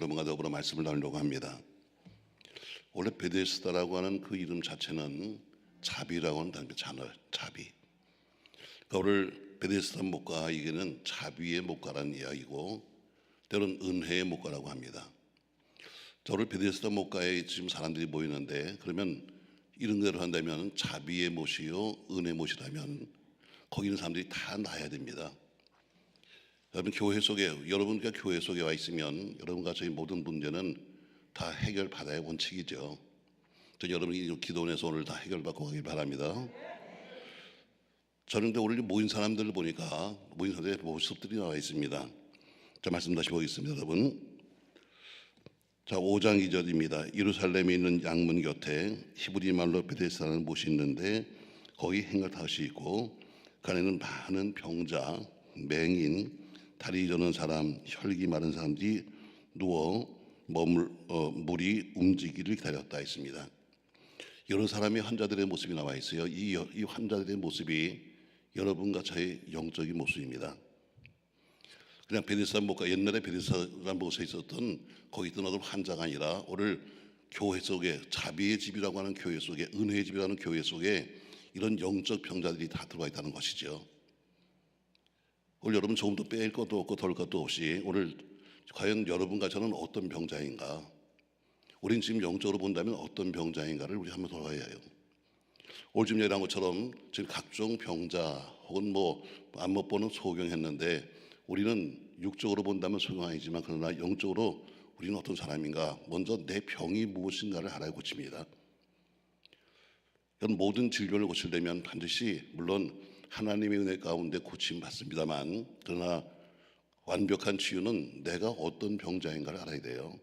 여러분과 더불어 말씀을 나누려고 합니다. 원래 베데스다라고 하는 그 이름 자체는 자비라고 하는 단어, 자비. 그러니까 오늘 베데스다 목가 이게는 자비의 목가라는 이야기고 때로는 은혜의 목가라고 합니다. 자, 오늘 베데스다 목가에 지금 사람들이 모이는데 그러면 이런 대로 한다면 자비의 못이요 은혜 못이라면 거기 있는 사람들이 다 나야 됩니다. 여러분 교회 속에 여러분과 교회 속에 와 있으면 여러분과 저희 모든 문제는 다 해결받아야 원칙이죠. 저 여러분이 기도원에서 오늘 다 해결받고 가길 바랍니다. 저는 근데 오늘 모인 사람들을 보니까 모인 사람들의 모습들이 나와 있습니다. 자, 말씀 다시 보겠습니다, 여러분. 자, 5장 2절입니다. 예루살렘에 있는 양문 곁에 히브리 말로 베데스다라는 못이 있는데 거기 행각다시 있고 그 안에는 많은 병자, 맹인, 다리 저는 사람, 혈기 마른 사람들이 누워 물이 움직이기를 기다렸다 했습니다. 여러 사람의 환자들의 모습이 나와 있어요. 이 환자들의 모습이 여러분과 저의 영적인 모습입니다. 그냥 베데스다 목가 옛날에 베데스다 목에 있었던 거기 있던 어떤 환자가 아니라 오늘 교회 속에 자비의 집이라고 하는 교회 속에 은혜의 집이라는 교회 속에 이런 영적 병자들이 다 들어와 있다는 것이죠. 오늘 여러분 조금도 뺄 것도 없고 덜 것도 없이 오늘 과연 여러분과 저는 어떤 병자인가? 우린 지금 영적으로 본다면 어떤 병자인가를 우리 한번 돌아봐야 해요. 오늘 지금 얘기한 것처럼 지금 각종 병자 혹은 안 못 보는 소경했는데 우리는 육적으로 본다면 소경 아니지만 그러나 영적으로 우리는 어떤 사람인가? 먼저 내 병이 무엇인가를 알아야 고칩니다. 모든 질병을 고치려면 반드시 물론 하나님의 은혜 가운데 고침받습니다만 그러나 완벽한 치유는 내가 어떤 병자인가를 알아야 돼요.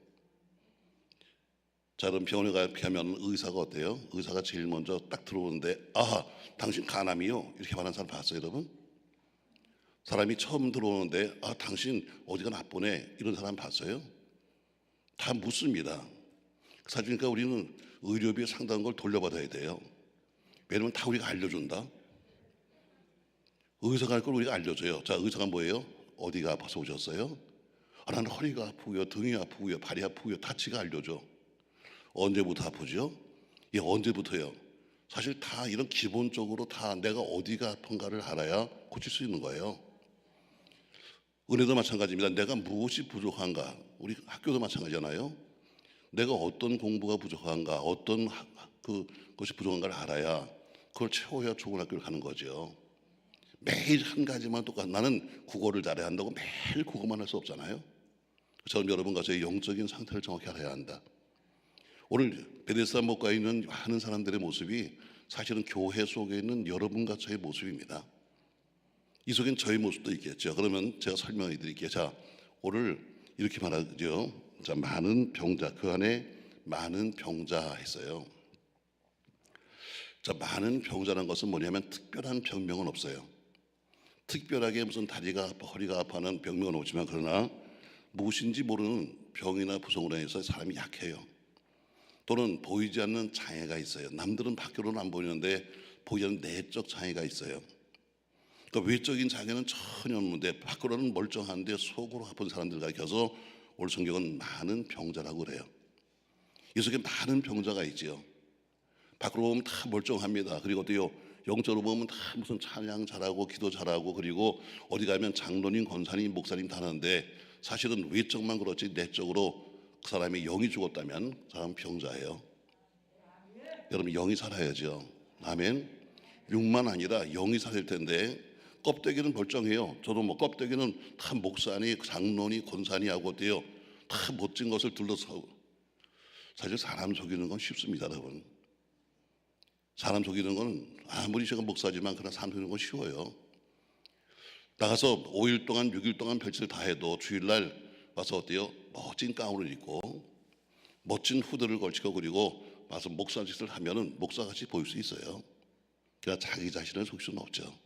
자, 그럼 병원에 가면 의사가 어때요? 의사가 제일 먼저 딱 들어오는데 당신 간암이요? 이렇게 말하는 사람 봤어요, 여러분? 사람이 처음 들어오는데 당신 어디가 나쁘네? 이런 사람 봤어요? 다 묻습니다. 사실 그러니까 우리는 의료비에 상당한 걸 돌려받아야 돼요. 왜냐면 다 우리가 알려준다. 의사가 할 걸 우리가 알려줘요. 자, 의사가 뭐예요? 어디가 아파서 오셨어요? 나는 허리가 아프고요, 등이 아프고요, 발이 아프고요, 다 지가 알려줘. 언제부터 아프죠? 언제부터요? 사실 다 이런 기본적으로 다 내가 어디가 아픈가를 알아야 고칠 수 있는 거예요. 은혜도 마찬가지입니다. 내가 무엇이 부족한가? 우리 학교도 마찬가지잖아요. 내가 어떤 공부가 부족한가? 어떤 것이 부족한가를 알아야 그걸 채워야 좋은 학교를 가는 거죠. 매일 한 가지만 똑같아. 나는 국어를 잘해야 한다고 매일 국어만 할 수 없잖아요. 저는 여러분과 저의 영적인 상태를 정확히 알아야 한다. 오늘 베데스다 목가에 있는 많은 사람들의 모습이 사실은 교회 속에 있는 여러분과 저의 모습입니다. 이 속엔 저의 모습도 있겠죠. 그러면 제가 설명해 드릴게요. 자, 오늘 이렇게 말하죠. 자, 많은 병자, 그 안에 많은 병자 했어요. 자, 많은 병자라는 것은 뭐냐면 특별한 병명은 없어요. 특별하게 무슨 다리가 아파, 허리가 아파하는 병명은 없지만 그러나 무엇인지 모르는 병이나 부성으로 인해서 사람이 약해요. 또는 보이지 않는 장애가 있어요. 남들은 밖으로는 안 보이는데 보이지 않는 내적 장애가 있어요. 그러니까 외적인 장애는 전혀 없는데 밖으로는 멀쩡한데 속으로 아픈 사람들과 껴서 오늘 성경은 많은 병자라고 그래요. 이 속에 많은 병자가 있죠. 밖으로 보면 다 멀쩡합니다. 그리고 또 영적으로 보면 다 무슨 찬양 잘하고 기도 잘하고 그리고 어디 가면 장로님, 권사님, 목사님 다 하는데 사실은 외적만 그렇지 내적으로 그 사람이 영이 죽었다면 그 사람은 병자예요. 여러분 영이 살아야죠. 아멘. 육만 아니라 영이 살릴 텐데 껍데기는 멀쩡해요. 저도 껍데기는 다 목사니 장로니 권사니 하고 어때요? 다 멋진 것을 둘러싸고 사실 사람 속이는 건 쉽습니다, 여러분. 사람 속이는 건 아무리 제가 목사지만 그러나 사람 속이는 건 쉬워요. 나가서 5일 동안 6일 동안 별짓을 다 해도 주일날 와서 어때요? 멋진 가운을 입고 멋진 후드를 걸치고 그리고 와서 목사 짓을 하면은 목사같이 보일 수 있어요. 그러나 자기 자신을 속일 수는 없죠.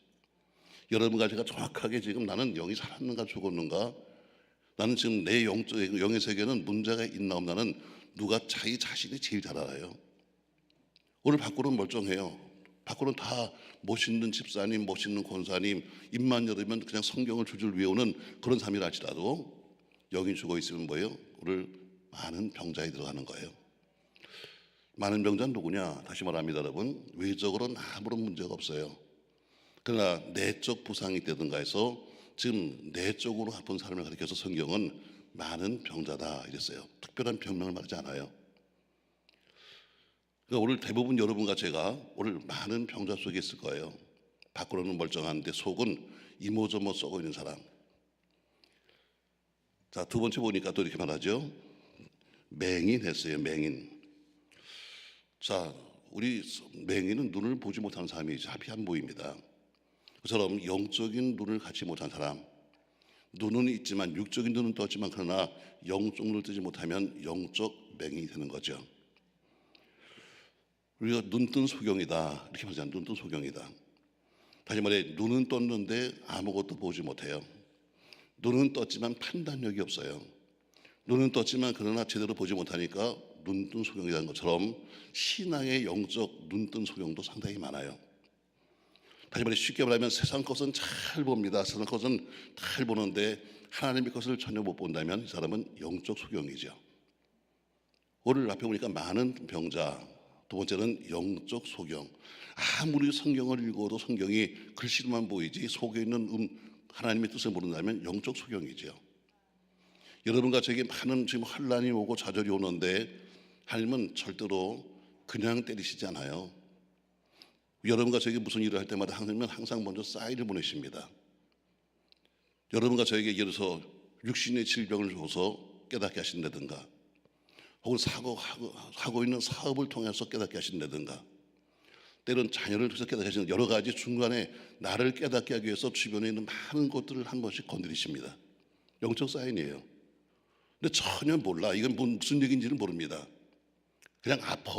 여러분과 제가 정확하게 지금 나는 영이 살았는가 죽었는가, 나는 지금 내 영의 세계는 문제가 있나 없나는 누가 자기 자신이 제일 잘 알아요. 오늘 밖으로는 멀쩡해요. 밖으로는 다 멋있는 집사님, 멋있는 권사님, 입만 열으면 그냥 성경을 줄줄 외우는 그런 삶이라 할지라도 영이 죽어 있으면 뭐예요? 오늘 많은 병자에 들어가는 거예요. 많은 병자는 누구냐? 다시 말합니다, 여러분. 외적으로는 아무런 문제가 없어요. 그러나 내적 부상이 있다든가 해서 지금 내적으로 아픈 사람을 가리켜서 성경은 많은 병자다 이랬어요. 특별한 병명을 말하지 않아요. 그러니까 오늘 대부분 여러분과 제가 오늘 많은 병자 속에 있을 거예요. 밖으로는 멀쩡한데 속은 이모저모 썩어 있는 사람. 자, 두 번째 보니까 또 이렇게 말하죠. 맹인했어요. 맹인. 자, 우리 맹인은 눈을 보지 못하는 사람이 앞이 안 보입니다. 그처럼 영적인 눈을 갖지 못한 사람, 눈은 있지만 육적인 눈은 떴지만 그러나 영적 눈을 뜨지 못하면 영적 맹인이 되는 거죠. 우리가 눈뜬 소경이다 이렇게 말하잖아요. 눈뜬 소경이다. 다시 말해 눈은 떴는데 아무것도 보지 못해요. 눈은 떴지만 판단력이 없어요. 눈은 떴지만 그러나 제대로 보지 못하니까 눈뜬 소경이라는 것처럼 신앙의 영적 눈뜬 소경도 상당히 많아요. 다시 말해 쉽게 말하면 세상 것은 잘 봅니다. 세상 것은 잘 보는데 하나님의 것을 전혀 못 본다면 이 사람은 영적 소경이죠. 오늘 앞에 보니까 많은 병자, 두 번째는 영적 소경. 아무리 성경을 읽어도 성경이 글씨로만 보이지 속에 있는 하나님의 뜻을 모른다면 영적 소경이죠. 여러분과 저에게 많은 지금 환난이 오고 좌절이 오는데 하나님은 절대로 그냥 때리시지 않아요. 여러분과 저에게 무슨 일을 할 때마다 하나님은 항상 먼저 사인을 보내십니다. 여러분과 저에게 예를 들어서 육신의 질병을 줘서 깨닫게 하신다든가 혹은 하고 있는 사업을 통해서 깨닫게 하신다든가 때론 자녀를 통해서 깨닫게 하시는 여러 가지 중간에 나를 깨닫게 하기 위해서 주변에 있는 많은 것들을 한 번씩 건드리십니다. 영적 사인이에요. 근데 전혀 몰라. 이건 무슨 얘기인지는 모릅니다. 그냥 아파.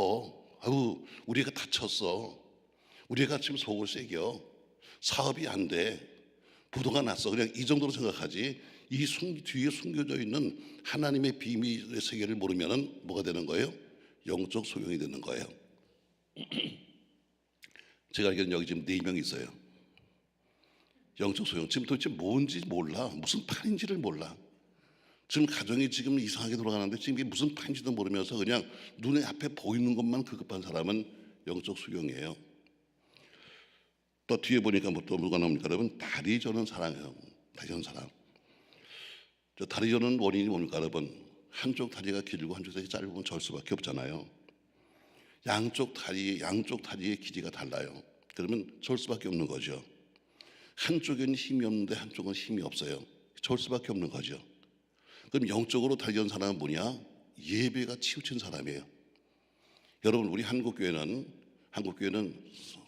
아우 우리 애가 다쳤어. 우리 애가 지금 속을 새겨. 사업이 안 돼. 부도가 났어. 그냥 이 정도로 생각하지 이 뒤에 숨겨져 있는 하나님의 비밀의 세계를 모르면 뭐가 되는 거예요? 영적 소경이 되는 거예요. 제가 알기로는 여기 지금 4명 있어요. 영적 소경. 지금 도대체 뭔지 몰라. 무슨 판인지를 몰라. 지금 가정이 지금 이상하게 돌아가는데 지금 이게 무슨 판인지도 모르면서 그냥 눈에 앞에 보이는 것만 급급한 사람은 영적 소경이에요. 또 뒤에 보니까 또 뭐가 나옵니까 여러분? 다리 저는 사람이에요. 다리 저는 사람. 저 다리 저는 원인이 뭡니까 여러분? 한쪽 다리가 길고 한쪽 다리가 짧으면 절 수밖에 없잖아요. 양쪽 다리의 길이가 달라요. 그러면 절 수밖에 없는 거죠. 한쪽에는 힘이 없는데 한쪽은 힘이 없어요. 절 수밖에 없는 거죠. 그럼 영적으로 다리 저는 사람은 뭐냐? 예배가 치우친 사람이에요. 여러분 우리 한국교회는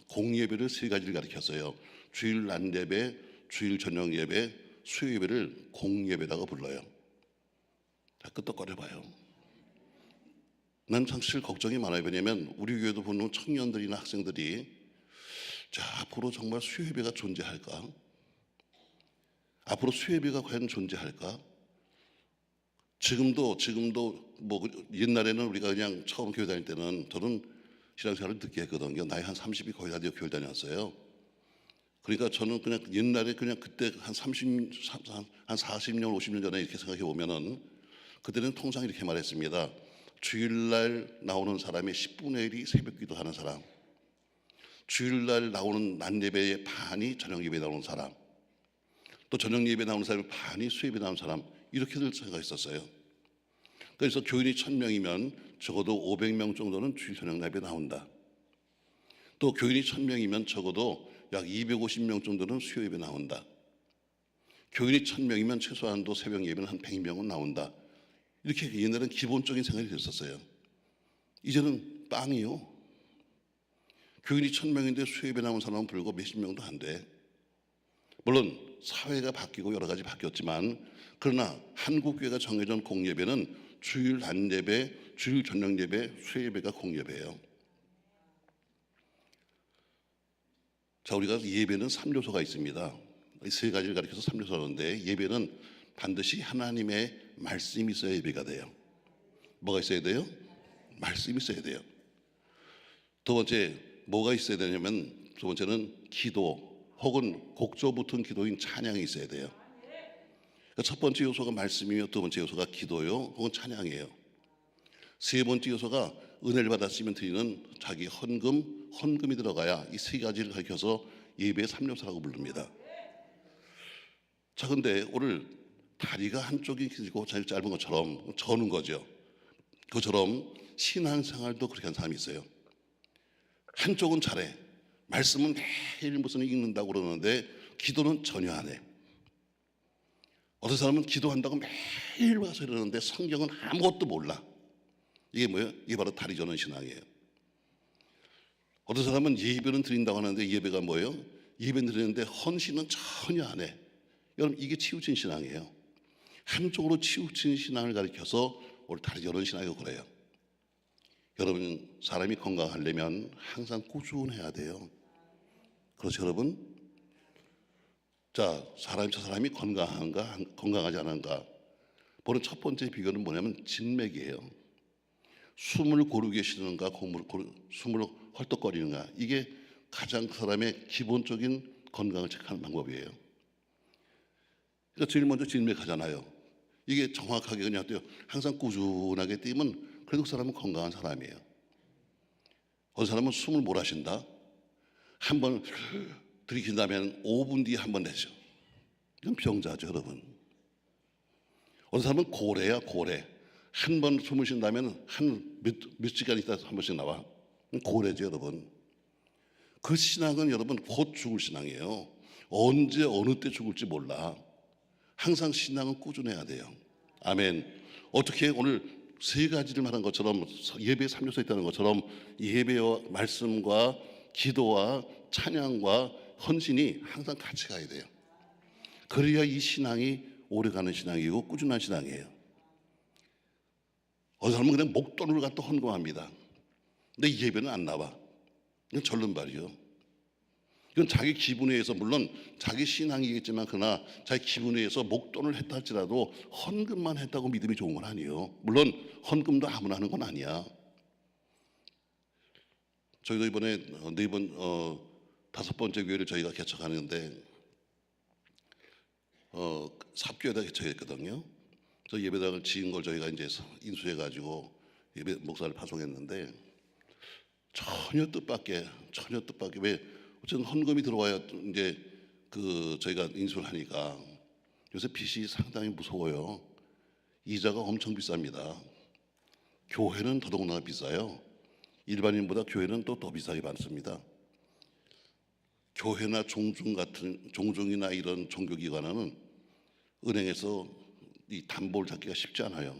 공예배를 3가지를 가르쳤어요. 주일 낮 예배, 주일 저녁 예배, 수요 예배를 공예배라고 불러요. 자, 끄떡거려봐요. 난 사실 걱정이 많아요. 왜냐하면 우리 교회도 보는 청년들이나 학생들이 자 앞으로 정말 수요 예배가 존재할까? 앞으로 수요 예배가 과연 존재할까? 지금도 뭐 옛날에는 우리가 그냥 처음 교회 다닐 때는 저는 신앙생활을 늦게 했거든요. 나이 한 30이 거의 다 되어 교회 다녔어요. 그러니까 저는 그냥 옛날에 그냥 그때 한 40년, 50년 전에 이렇게 생각해 보면은 그때는 통상 이렇게 말했습니다. 주일날 나오는 사람의 10분의 1이 새벽 기도하는 사람, 주일날 나오는 낮 예배의 반이 저녁 예배에 나오는 사람, 또 저녁 예배에 나오는 사람의 반이 수요 예배에 나오는 사람 이렇게들 생각했었어요. 그래서 교인이 1000명이면 적어도 500명 정도는 주일 저녁 예배에 나온다. 또 교인이 1000명이면 적어도 약 250명 정도는 수요 예배에 나온다. 교인이 1000명이면 최소한도 새벽 예배는 한 100명은 나온다. 이렇게 옛날에는 기본적인 생각이 됐었어요. 이제는 빵이요. 교인이 1000명인데 수요 예배 나온 사람은 불과 몇십 명도 안 돼. 물론 사회가 바뀌고 여러 가지 바뀌었지만 그러나 한국교회가 정해준 공예배는 주일 낮 예배, 주일 저녁 예배, 수요 예배가 공예배예요. 자, 우리가 예배는 3요소가 있습니다. 이 3가지를 가리켜서 3요소인데 예배는 반드시 하나님의 말씀이 있어야 예배가 돼요. 뭐가 있어야 돼요? 말씀이 있어야 돼요. 두 번째 뭐가 있어야 되냐면 두 번째는 기도 혹은 곡조 붙은 기도인 찬양이 있어야 돼요. 첫 번째 요소가 말씀이며 두 번째 요소가 기도요 혹은 찬양이에요. 세 번째 요소가 은혜를 받았으면 드리는 자기 헌금이 들어가야 이 세 가지를 가리켜서 예배의 3요소라고 부릅니다. 자, 근데 오늘 다리가 한쪽이 길고 짧은 것처럼 저는 거죠. 그처럼 신앙생활도 그렇게 한 사람이 있어요. 한쪽은 잘해. 말씀은 매일 무슨 읽는다고 그러는데 기도는 전혀 안 해. 어떤 사람은 기도한다고 매일 와서 이러는데 성경은 아무것도 몰라. 이게 뭐예요? 이게 바로 다리 저는 신앙이에요. 어떤 사람은 예배는 드린다고 하는데 예배가 뭐예요? 예배는 드리는데 헌신은 전혀 안 해. 여러분, 이게 치우친 신앙이에요. 한쪽으로 치우친 신앙을 가리켜서 오늘 다리 저는 신앙이라고 그래요. 여러분, 사람이 건강하려면 항상 꾸준해야 돼요. 그렇죠, 여러분? 자, 저 사람이 건강한가, 건강하지 않은가? 보는 첫 번째 비결은 뭐냐면 진맥이에요. 숨을 고르게 쉬는가, 숨을 헐떡거리는가. 이게 가장 그 사람의 기본적인 건강을 체크하는 방법이에요. 그러니까 제일 먼저 진맥하잖아요. 이게 정확하게 그냥 항상 꾸준하게 뛰면 그래도 그 사람은 건강한 사람이에요. 어떤 사람은 숨을 몰아쉰다. 한 번 들이킨 다음에 5분 뒤에 한 번 내죠. 이건 병자죠, 여러분. 어떤 사람은 고래야, 고래. 한 번 숨을 쉰 다음에 몇 시간 있다 한 번씩 나와. 고래죠, 여러분. 그 신앙은 여러분 곧 죽을 신앙이에요. 언제 어느 때 죽을지 몰라. 항상 신앙은 꾸준해야 돼요. 아멘. 어떻게 오늘 세 가지를 말한 것처럼 예배 3요소 있다는 것처럼 예배와 말씀과 기도와 찬양과 헌신이 항상 같이 가야 돼요. 그래야 이 신앙이 오래가는 신앙이고 꾸준한 신앙이에요. 어떤 사람은 그냥 목돈을 갖다 헌금합니다. 근데 예배는 안 나와. 이건 절름발이요. 이건 자기 기분에 의해서, 물론 자기 신앙이겠지만 그러나 자기 기분에 의해서 목돈을 했다 할지라도 헌금만 했다고 믿음이 좋은 건 아니에요. 물론 헌금도 아무나 하는 건 아니야. 저희도 이번에 다섯 번째 교회를 저희가 개척하는데 삽교에다 개척했거든요. 저 예배당을 지은 걸 저희가 이제 인수해가지고 예배 목사를 파송했는데 전혀 뜻밖의 왜 어쨌든 헌금이 들어와야 이제 저희가 인수를 하니까 요새 빚이 상당히 무서워요. 이자가 엄청 비쌉니다. 교회는 더더군다나 비싸요. 일반인보다 교회는 또 더 비싸게 받습니다. 교회나 종중이나 이런 종교기관은 은행에서 이 담보를 잡기가 쉽지 않아요.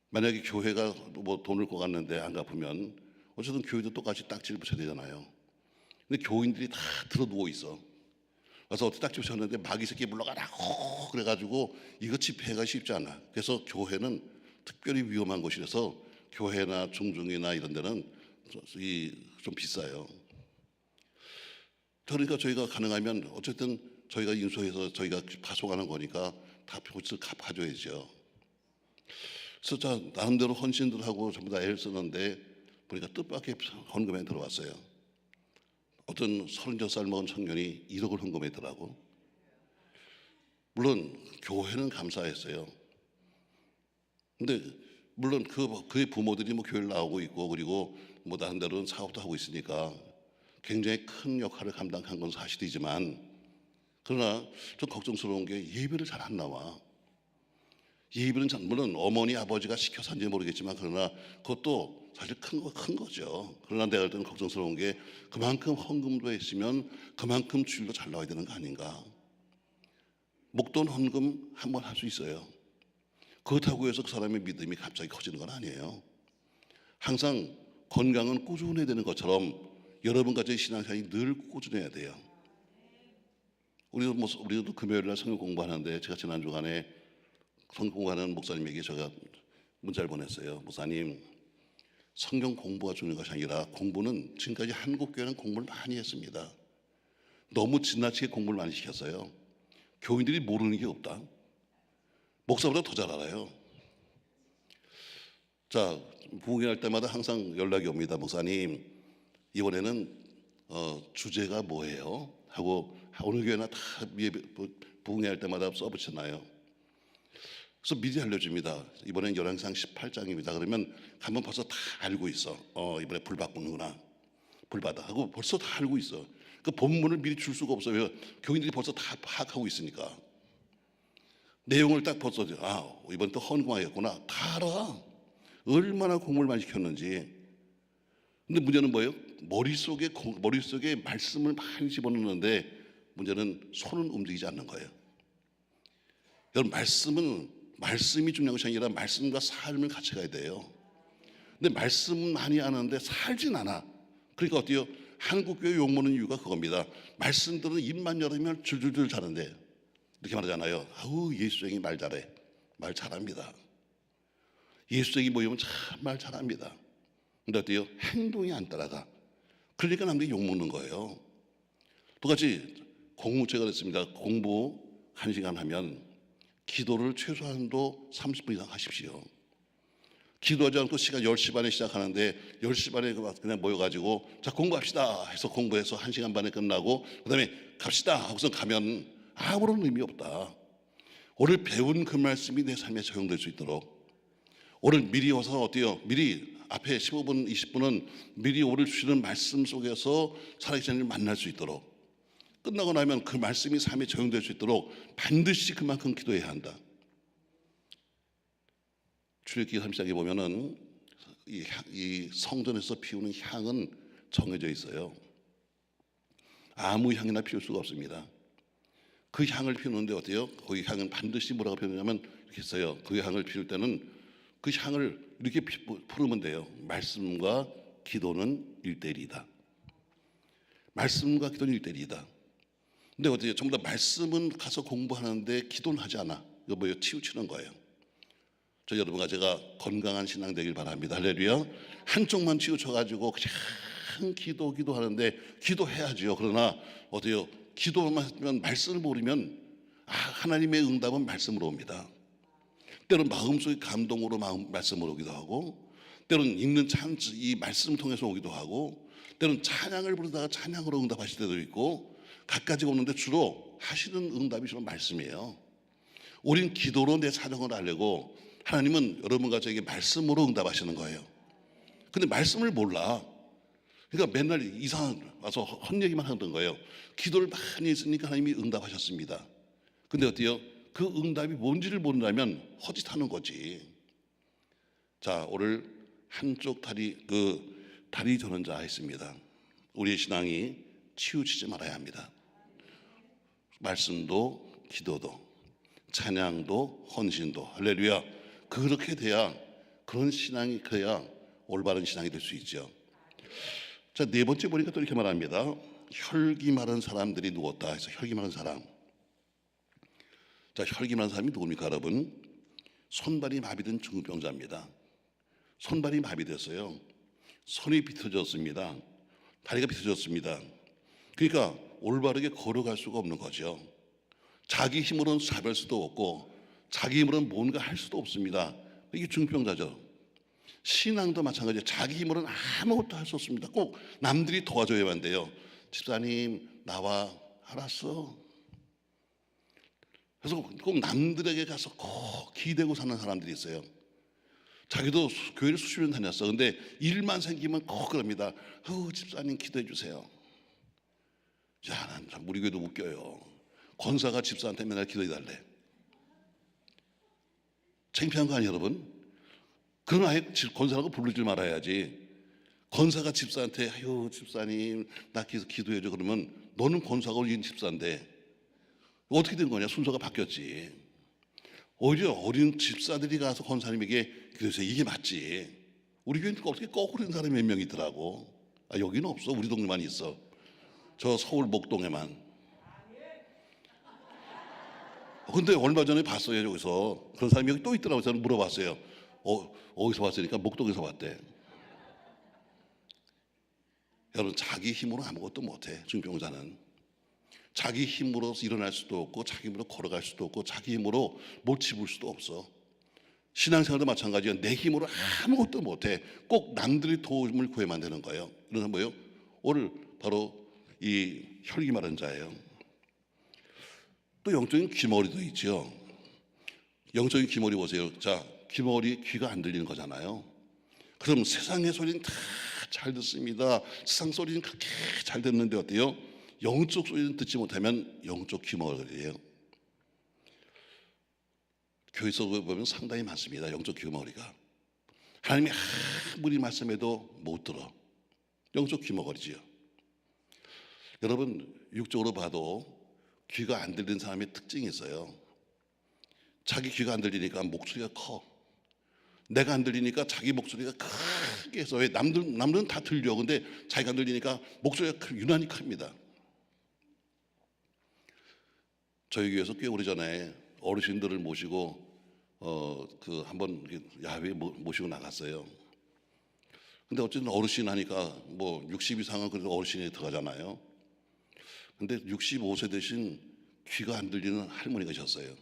만약에 교회가 뭐 돈을 꿔갔는데 안 갚으면 어쨌든 교회도 똑같이 딱지를 붙여야 되잖아요. 근데 교인들이 다 들어 누워 있어. 그래서 어떻게 딱지 붙였는데 마귀 새끼 물러가라고 그래가지고 이거 집회가 쉽지 않아. 그래서 교회는 특별히 위험한 곳이라서 교회나 중중이나 이런 데는 좀 비싸요. 그러니까 저희가 가능하면 어쨌든 저희가 인수해서 저희가 파송하는 거니까 다 빚을 갚아줘야죠. 그래서 나름대로 헌신들 하고 전부 다 애를 쓰는데 보니까 뜻밖의 헌금에 들어왔어요. 어떤 36살 먹은 청년이 1억을 헌금했더라고. 물론 교회는 감사했어요. 근데 물론 그의 부모들이 뭐 교회를 나오고 있고 그리고 뭐 다른 데로는 사업도 하고 있으니까 굉장히 큰 역할을 감당한 건 사실이지만 그러나 좀 걱정스러운 게 예배를 잘 안 나와. 예배는 물론 어머니 아버지가 시켜서 한지 모르겠지만 그러나 그것도 사실 큰 거죠. 그러나 내가 볼 때는 걱정스러운 게 그만큼 헌금도 했으면 그만큼 주일도 잘 나와야 되는 거 아닌가. 목돈 헌금 한번 할 수 있어요. 그렇다고 해서 그 사람의 믿음이 갑자기 커지는 건 아니에요. 항상 건강은 꾸준해야 되는 것처럼 여러분까지의 신앙생활이 늘 꾸준해야 돼요. 우리도 금요일날 성경 공부하는데 제가 지난 주간에 성경 공부하는 목사님에게 제가 문자를 보냈어요. 목사님, 성경 공부가 중요한 것이 아니라 공부는 지금까지 한국 교회는 공부를 많이 했습니다. 너무 지나치게 공부를 많이 시켰어요. 교인들이 모르는 게 없다. 목사보다 더 잘 알아요. 자, 부흥회할 때마다 항상 연락이 옵니다. 목사님, 이번에는 주제가 뭐예요? 하고 오늘 교회나 다 부흥회할 때마다 써붙이나요? 그래서 미리 알려줍니다. 이번엔 열왕기상 18장입니다. 그러면 가면 벌써 다 알고 있어. 이번에 불 바꾸는구나. 불 받아 하고 벌써 다 알고 있어. 그 본문을 미리 줄 수가 없어요. 교인들이 벌써 다 파악하고 있으니까. 내용을 딱 벌써 이번 또 헌금하겠구나. 다 알아. 얼마나 공부를 많이 시켰는지. 근데 문제는 뭐예요? 머릿속에 말씀을 많이 집어넣는데 문제는 손은 움직이지 않는 거예요. 여러분, 말씀이 중요한 것이 아니라 말씀과 삶을 같이 가야 돼요. 근데 말씀 많이 하는데 살진 않아. 그러니까 어때요? 한국교회 욕먹는 이유가 그겁니다. 말씀들은 입만 열으면 줄줄줄 자는데 이렇게 말하잖아요. 예수쟁이 말 잘해. 말 잘합니다. 예수쟁이 모이면 참 말 잘합니다. 근데 어때요? 행동이 안 따라가. 그러니까 남들이 욕먹는 거예요. 똑같이 제가 그랬습니다. 공부 1시간 하면 기도를 최소한도 30분 이상 하십시오. 기도하지 않고 시간 10시 반에 시작하는데 10시 반에 그냥 모여가지고 자 공부합시다 해서 공부해서 1시간 반에 끝나고 그 다음에 갑시다 하고서 가면 아무런 의미 없다. 오늘 배운 그 말씀이 내 삶에 적용될 수 있도록 오늘 미리 와서 어때요? 미리 앞에 15분 20분은 미리 오늘 주시는 말씀 속에서 살아계신 하나님을 만날 수 있도록 끝나고 나면 그 말씀이 삶에 적용될 수 있도록 반드시 그만큼 기도해야 한다. 출애굽기 30장에 보면은 이 성전에서 피우는 향은 정해져 있어요. 아무 향이나 피울 수가 없습니다. 그 향을 피우는데 어때요? 그 향은 반드시 뭐라고 표현하냐면 이렇게 써요. 그 향을 피울 때는 그 향을 이렇게 부르면 돼요. 말씀과 기도는 1:1이다. 말씀과 기도는 1:1이다. 근데 어때요? 전부 다 말씀은 가서 공부하는데 기도는 하지 않아. 이거 뭐예요? 치우치는 거예요. 저 여러분과 제가 건강한 신앙 되길 바랍니다. 할렐루야. 한쪽만 치우쳐가지고 그냥 기도하는데 기도해야죠. 그러나 어때요? 기도만 하면 말씀을 모르면 하나님의 응답은 말씀으로 옵니다. 때로는 마음속의 감동으로 말씀으로 오기도 하고 때로는 읽는 이 말씀을 통해서 오기도 하고 때로는 찬양을 부르다가 찬양으로 응답하실 때도 있고 갖가지가 오는데 주로 하시는 응답이 주로 말씀이에요. 우린 기도로 내 사정을 알려고 하나님은 여러분과 저에게 말씀으로 응답하시는 거예요. 근데 말씀을 몰라. 그러니까 맨날 이상한 와서 헛얘기만 하던 거예요. 기도를 많이 했으니까 하나님이 응답하셨습니다. 근데 어때요? 그 응답이 뭔지를 모른다면 헛짓하는 거지. 자, 오늘 한쪽 다리 저는 자 있습니다. 우리의 신앙이 치우치지 말아야 합니다. 말씀도 기도도 찬양도 헌신도 할렐루야. 그렇게 돼야 그런 신앙이 그래야 올바른 신앙이 될 수 있죠. 자, 네 번째 보니까 또 이렇게 말합니다. 혈기 마른 사람들이 누웠다 해서 혈기 마른 사람. 자, 혈기 마른 사람이 누굽니까, 여러분? 손발이 마비된 중풍병자입니다. 손발이 마비됐어요. 손이 비틀어졌습니다. 다리가 비틀어졌습니다. 그러니까 올바르게 걸어갈 수가 없는 거죠. 자기 힘으로는 잡을 수도 없고 자기 힘으로는 뭔가 할 수도 없습니다. 이게 중풍병자죠. 신앙도 마찬가지예요. 자기 힘으로는 아무것도 할 수 없습니다. 꼭 남들이 도와줘야만 돼요. 집사님 나와. 알았어. 그래서 꼭 남들에게 가서 꼭 기대고 사는 사람들이 있어요. 자기도 교회를 수십 년 다녔어. 근데 일만 생기면 꼭 그럽니다. 집사님 기도해 주세요. 야, 난 참 우리 교회도 웃겨요. 권사가 집사한테 맨날 기도해 달래. 창피한 거 아니에요, 여러분? 그럼 아예 권사라고 부르지 말아야지. 권사가 집사한테 집사님 나 기도해 줘 그러면 너는 권사가 어린 집사인데 어떻게 된 거냐? 순서가 바뀌었지. 오히려 어린 집사들이 가서 권사님에게 기도해서 이게 맞지. 우리 교회는 어떻게 거꾸로 된 사람이 몇 명 있더라고. 여기는 없어. 우리 동네만 있어. 저 서울 목동에만. 근데 얼마 전에 봤어요. 여기서 그런 사람이 여기 또 있더라고요. 저는 물어봤어요. 어디서 봤으니까 목동에서 봤대. 여러분, 자기 힘으로 아무것도 못해. 중병자는 자기 힘으로 일어날 수도 없고 자기 힘으로 걸어갈 수도 없고 자기 힘으로 못 집을 수도 없어. 신앙생활도 마찬가지예요. 내 힘으로 아무것도 못해. 꼭 남들이 도움을 구해만 되는 거예요. 이런 사람 뭐예요? 오늘 바로 이 혈기 마른 자예요. 또 영적인 귀머리도 있죠. 영적인 귀머리 보세요. 자, 귀머리, 귀가 안 들리는 거잖아요. 그럼 세상의 소리는 다 잘 듣습니다. 세상 소리는 그렇게 잘 듣는데 어때요? 영적 소리는 듣지 못하면 영적 귀머리예요. 교회에서 보면 상당히 많습니다. 영적 귀머리가. 하나님이 아무리 말씀해도 못 들어. 영적 귀머거리지요. 여러분, 육적으로 봐도 귀가 안 들리는 사람의 특징이 있어요. 자기 귀가 안 들리니까 목소리가 커. 내가 안 들리니까 자기 목소리가 크게 해서, 왜 남들은 다 들려. 근데 자기가 안 들리니까 목소리가 유난히 큽니다. 저희 교회에서 꽤 오래전에 어르신들을 모시고 한번 야외에 모시고 나갔어요. 근데 어쨌든 어르신 하니까 뭐 60 이상은 그래도 어르신이 들어가잖아요. 근데 65세 되신 귀가 안 들리는 할머니가 계셨어요.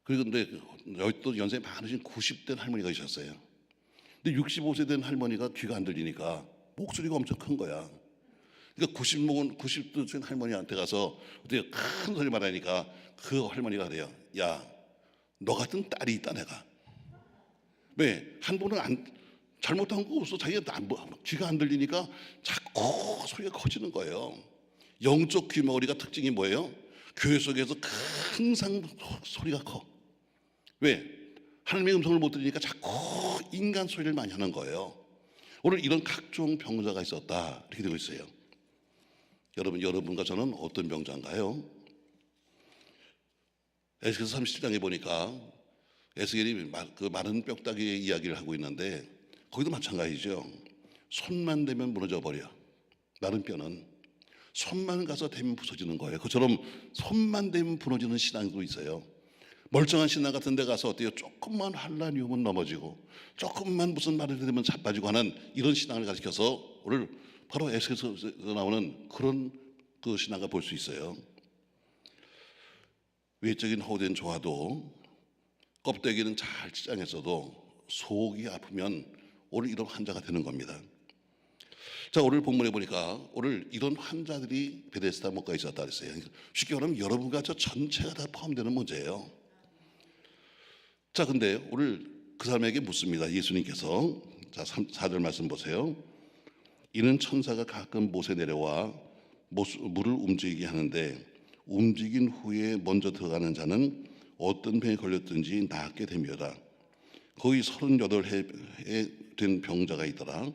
그런데 여기 또 연세 많으신 90대 할머니가 계셨어요. 근데 65세 된 할머니가 귀가 안 들리니까 목소리가 엄청 큰 거야. 그러니까 90대 된 할머니한테 가서 어떻게 큰 소리 말하니까 그 할머니가 그래요. 야, 너 같은 딸이 있다 내가. 왜? 한 번은 잘못한 거 없어. 자기가 귀가 안 들리니까 자꾸 소리가 커지는 거예요. 영적 귀머리가 특징이 뭐예요? 교회 속에서 항상 소리가 커. 왜? 하나님의 음성을 못 들으니까 자꾸 인간 소리를 많이 하는 거예요. 오늘 이런 각종 병자가 있었다 이렇게 되고 있어요. 여러분과 저는 어떤 병자인가요? 에스겔서 37장에 보니까 에스겔이 그 마른 뼈다귀의 이야기를 하고 있는데 거기도 마찬가지죠. 손만 대면 무너져 버려. 마른 뼈는 손만 가서 대면 부서지는 거예요. 그처럼 손만 대면 부러지는 신앙도 있어요. 멀쩡한 신앙 같은 데 가서 어때요? 조금만 환난이 오면 넘어지고 조금만 무슨 말을 들으면 자빠지고 하는 이런 신앙을 가리켜서 오늘 바로 에스겔서에서 나오는 그런 그 신앙을 볼 수 있어요. 외적인 호된 좋아도 껍데기는 잘 치장했어도 속이 아프면 오늘 이런 환자가 되는 겁니다. 자, 오늘 본문에 보니까 오늘 이런 환자들이 베데스다 못가 있었다 그랬어요. 쉽게 말하면 여러분과 저 전체가 다 포함되는 문제예요. 자, 근데 오늘 그 사람에게 묻습니다. 예수님께서. 자, 4절 말씀 보세요. 이는 천사가 가끔 못에 내려와 물을 움직이게 하는데 움직인 후에 먼저 들어가는 자는 어떤 병에 걸렸든지 낫게 됩니다. 거의 38해 된 병자가 있더라.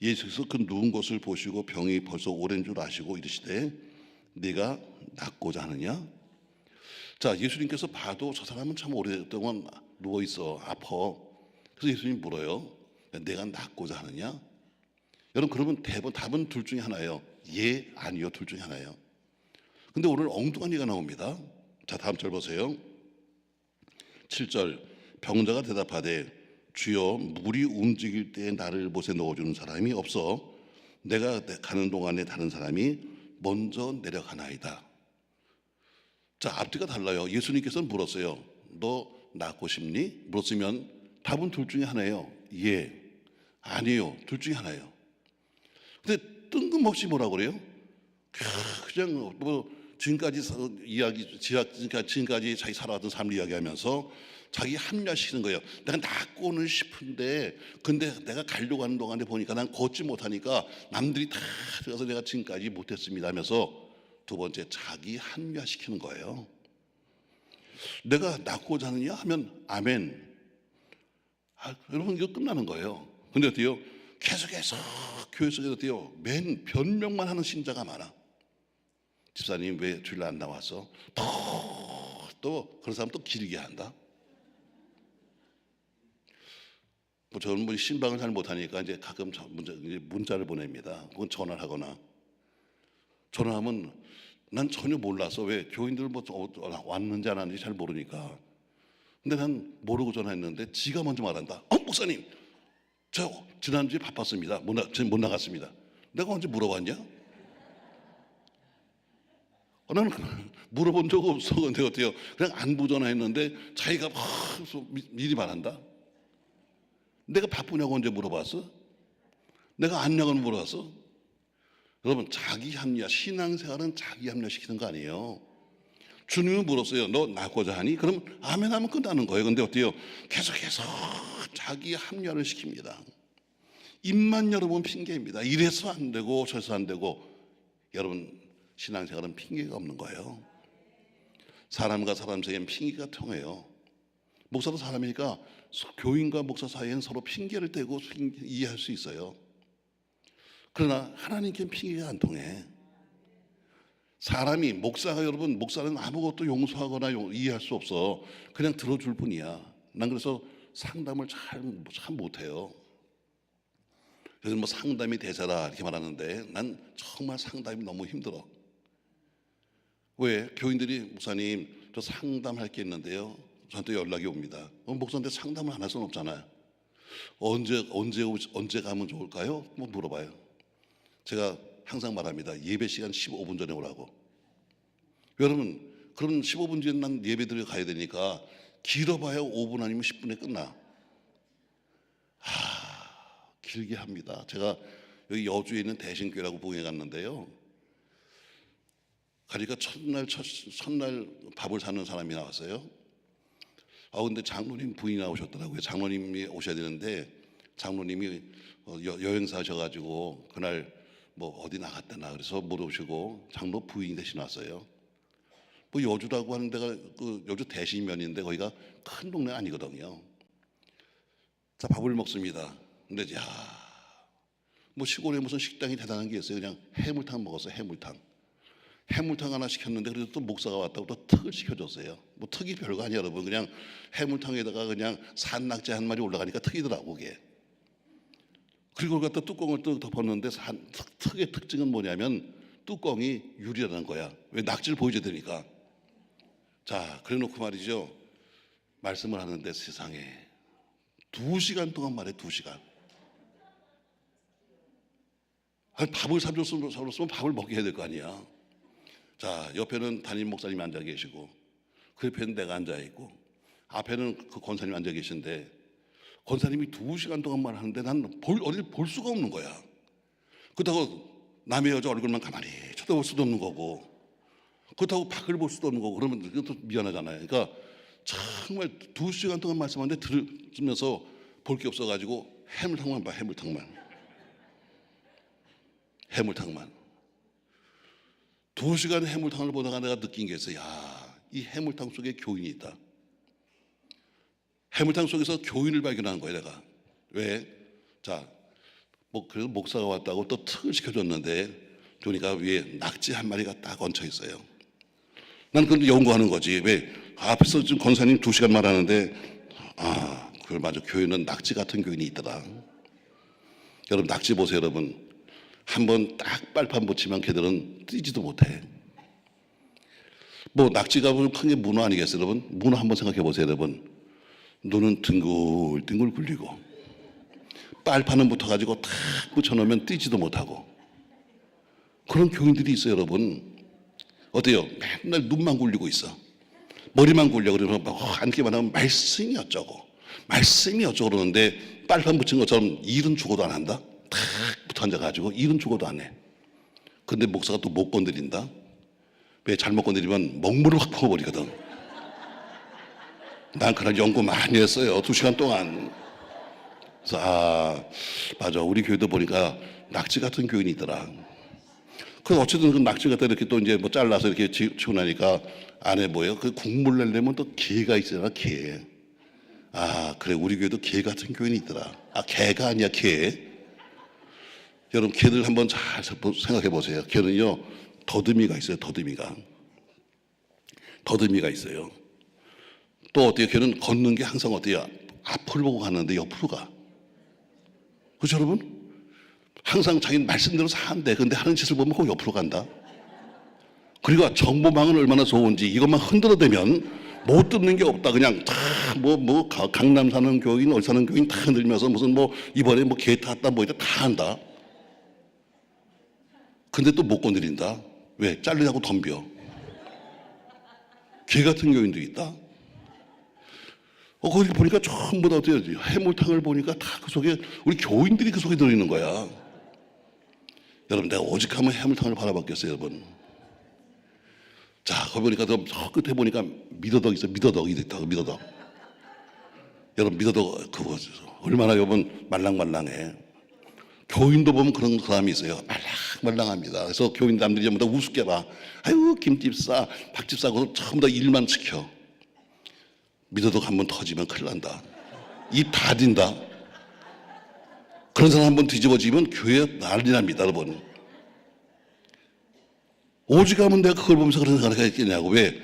예수께서 그 누운 것을 보시고 병이 벌써 오랜 줄 아시고 이르시되 네가 낫고자 하느냐? 자, 예수님께서 봐도 저 사람은 참 오랫동안 누워있어 아파. 그래서 예수님이 물어요. 내가 낫고자 하느냐? 여러분, 그러면 답은 둘 중에 하나예요. 예, 아니요, 둘 중에 하나예요. 근데 오늘 엉뚱한 얘기가 나옵니다. 자, 다음 절 보세요. 7절 병자가 대답하되 주여 물이 움직일 때 나를 못에 넣어주는 사람이 없어 내가 가는 동안에 다른 사람이 먼저 내려가나이다. 자, 앞뒤가 달라요. 예수님께서는 물었어요. 너 낫고 싶니? 물었으면 답은 둘 중에 하나예요. 예, 아니요, 둘 중에 하나예요. 근데 뜬금없이 뭐라고 그래요? 그냥 뭐 지금까지 자기 살아왔던 삶을 이야기하면서 자기 합리화시키는 거예요. 내가 낫고는 싶은데 근데 내가 가려고 하는 동안에 보니까 난 걷지 못하니까 남들이 다 들어가서 내가 지금까지 못했습니다 하면서 두 번째 자기 합리화시키는 거예요. 내가 낫고자 하느냐 하면 아멘. 여러분, 이거 끝나는 거예요. 근데 어때요? 계속해서 교회 속에 어때요? 맨 변명만 하는 신자가 많아. 집사님 왜 주일 안 나와서? 또 그런 사람 또 길게 한다. 뭐 저는 뭐 신방을 잘 못하니까 이제 가끔 문자를 보냅니다. 그건 전화를 하거나. 전화하면 난 전혀 몰라서 왜 교인들 뭐 왔는지 안 왔는지 잘 모르니까. 근데 난 모르고 전화했는데 지가 먼저 말한다. 목사님, 저 지난주에 바빴습니다. 못 나갔습니다. 내가 언제 물어봤냐? 나는 물어본 적 없어. 근데 어때요? 그냥 안부 전화했는데 자기가 미리 말한다. 내가 바쁘냐고 언제 물어봤어? 내가 안냐고 물어봤어? 여러분, 자기 합리화, 신앙생활은 자기 합리화시키는 거 아니에요. 주님은 물었어요. 너 낳고자 하니? 그럼 아멘 하면 끝나는 거예요. 근데 어때요? 계속해서 자기 합리화를 시킵니다. 입만 열어보면 핑계입니다. 이래서 안 되고 저래서 안 되고. 여러분, 신앙생활은 핑계가 없는 거예요. 사람과 사람 사이엔 핑계가 통해요. 목사도 사람이니까 교인과 목사 사이엔 서로 핑계를 대고 이해할 수 있어요. 그러나 하나님께는 핑계가 안 통해. 사람이, 목사가, 여러분, 목사는 아무것도 용서하거나 이해할 수 없어. 그냥 들어줄 뿐이야. 난 그래서 상담을 참 못해요. 요즘 뭐 상담이 대세라 이렇게 말하는데 난 정말 상담이 너무 힘들어. 왜? 교인들이 목사님 저 상담할 게 있는데요, 저한테 연락이 옵니다. 목사한테 상담을 안 할 수는 없잖아요. 언제 가면 좋을까요? 뭐 물어봐요. 제가 항상 말합니다. 예배 시간 15분 전에 오라고. 여러분, 그럼 15분 뒤에 난 예배 드려 가야 되니까 길어봐야 5분 아니면 10분에 끝나. 길게 합니다. 제가 여기 여주에 있는 대신교회라고 부흥회 갔는데요, 가니까 첫날 밥을 사는 사람이 나왔어요. 근데 장로님 부인이 나오셨더라고요. 장로님이 오셔야 되는데 장로님이 여행사 하셔가지고 그날 뭐 어디 나갔다나 그래서 못 오시고 장로 부인이 대신 왔어요. 뭐 여주라고 하는 데가 그 여주 대신면인데 거기가 큰 동네 아니거든요. 자, 밥을 먹습니다. 근데 뭐 시골에 무슨 식당이 대단한 게 있어요. 그냥 해물탕 먹었어요. 해물탕 하나 시켰는데 그래도 또 목사가 왔다고 또 특을 시켜줬어요. 뭐 특이 별거 아니에요, 여러분. 그냥 해물탕에다가 그냥 산낙지 한 마리 올라가니까 특이더라고 그게. 그리고 갖다 뚜껑을 또 덮었는데 특의 특징은 뭐냐면 뚜껑이 유리라는 거야. 왜? 낙지를 보여줘야 되니까. 자, 그래놓고 말이죠, 말씀을 하는데 세상에 2시간 동안 말해. 2시간. 밥을 사줬으면 밥을 먹게 해야 될 거 아니야. 자, 옆에는 담임 목사님이 앉아 계시고 그 옆에는 내가 앉아 있고 앞에는 그 권사님이 앉아 계신데 권사님이 2시간 동안만 하는데 난 어딜 볼 수가 없는 거야. 그렇다고 남의 여자 얼굴만 가만히 쳐다볼 수도 없는 거고, 그렇다고 밖을 볼 수도 없는 거고, 그러면 그것도 미안하잖아요. 그러니까 정말 2시간 동안 말씀하는데 들으면서 볼 게 없어가지고 해물탕만 봐. 해물탕만. 2시간 해물탕을 보다가 내가 느낀 게 있어요. 이 해물탕 속에 교인이 있다. 해물탕 속에서 교인을 발견한 거예요, 내가. 왜? 자, 뭐 그래서 목사가 왔다고 또 특을 시켜줬는데 보니까 위에 낙지 한 마리가 딱 얹혀 있어요. 난 그걸 연구하는 거지. 왜? 앞에서 지금 권사님 2시간 말하는데 그걸 맞아. 교회는 낙지 같은 교인이 있더라. 여러분, 낙지 보세요, 여러분. 한번 딱 빨판 붙이면 걔들은 뛰지도 못해. 뭐 낙지가 큰 게 문어 아니겠어요, 여러분? 문어 한번 생각해 보세요, 여러분. 눈은 둥글둥글 굴리고 빨판은 붙어가지고 탁 붙여놓으면 뛰지도 못하고. 그런 교인들이 있어요, 여러분. 어때요? 맨날 눈만 굴리고 있어. 머리만 굴려. 그러면 앉기만 하면 말씀이 어쩌고 그러는데 빨판 붙인 것처럼 일은 죽어도 안 한다. 탁 붙어 앉아가지고 일은 죽어도 안 해. 근데 목사가 또 못 건드린다. 왜? 잘못 건드리면 먹물을 확 퍼버리거든. 난 그날 연구 많이 했어요. 2시간 동안. 그래서 맞아. 우리 교회도 보니까 낙지 같은 교인이 있더라. 그 어쨌든 그 낙지 갖다 이렇게 또 이제 뭐 잘라서 이렇게 치고 나니까 안에 뭐예요? 그 국물 내려면 또 게가 있잖아, 게. 그래. 우리 교회도 게 같은 교인이 있더라. 게가 아니야, 게. 여러분, 개들 한번 잘 생각해 보세요. 개는요, 더듬이가 있어요. 더듬이가 있어요. 또 어때요? 개는 걷는 게 항상 어때요? 앞을 보고 가는데 옆으로 가. 그렇죠, 여러분? 항상 자기는 말씀대로 사는데 근데 하는 짓을 보면 꼭 옆으로 간다. 그리고 정보망은 얼마나 좋은지 이것만 흔들어대면 못 듣는 게 없다. 그냥 다 강남 사는 교인, 어디 사는 교인 다 흔들면서 무슨 이번에 개 탔다 다 한다. 근데 또 못 건드린다. 왜? 자르냐고 덤벼. 개 같은 교인도 있다. 거기 보니까 전부 다 어때요? 해물탕을 보니까 다 그 속에 우리 교인들이 그 속에 들어있는 거야. 여러분, 내가 오직하면 해물탕을 바라봤겠어요, 여러분. 자, 거기 보니까 저 끝에 보니까 미더덕 있어. 미더덕이 있다. 미더덕. 여러분 미더덕 그거 얼마나 여러분 말랑말랑해. 교인도 보면 그런 사람이 있어요. 말랑말랑합니다. 그래서 교인들이 전부 다 우습게 봐. 아유 김집사, 박집사 그거 전부 다 일만 시켜. 미더덕 한번 터지면 큰일 난다. 입 다 딘다. 그런 사람 한번 뒤집어지면 교회 난리 납니다, 여러분. 오직하면 내가 그걸 보면서 그런 생각을 했겠냐고. 왜?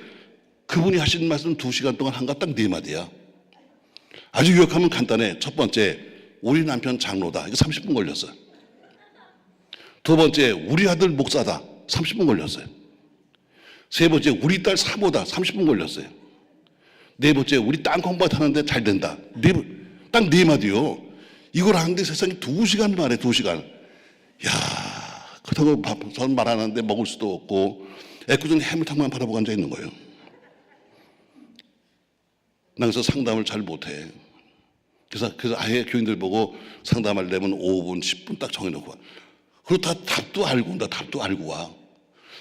그분이 하신 말씀 2시간 동안 한가 딱 4마디야. 아주 요약하면 간단해. 첫 번째, 우리 남편 장로다. 이거 30분 걸렸어요. 두 번째, 우리 아들 목사다. 30분 걸렸어요. 세 번째, 우리 딸 사모다. 30분 걸렸어요. 네 번째, 우리 땅 공부하다 하는데 잘 된다. 딱 4마디요. 이걸 하는데 세상에 2시간 만에 2시간. 야, 그렇다고 전 말하는데 먹을 수도 없고 애꿎은 해물탕만 바라보고 앉아 있는 거예요. 난 그래서 상담을 잘 못해. 그래서 아예 교인들 보고 상담하려면 5분, 10분 딱 정해놓고 와. 그리고 다 답도 알고 온다. 답도 알고 와.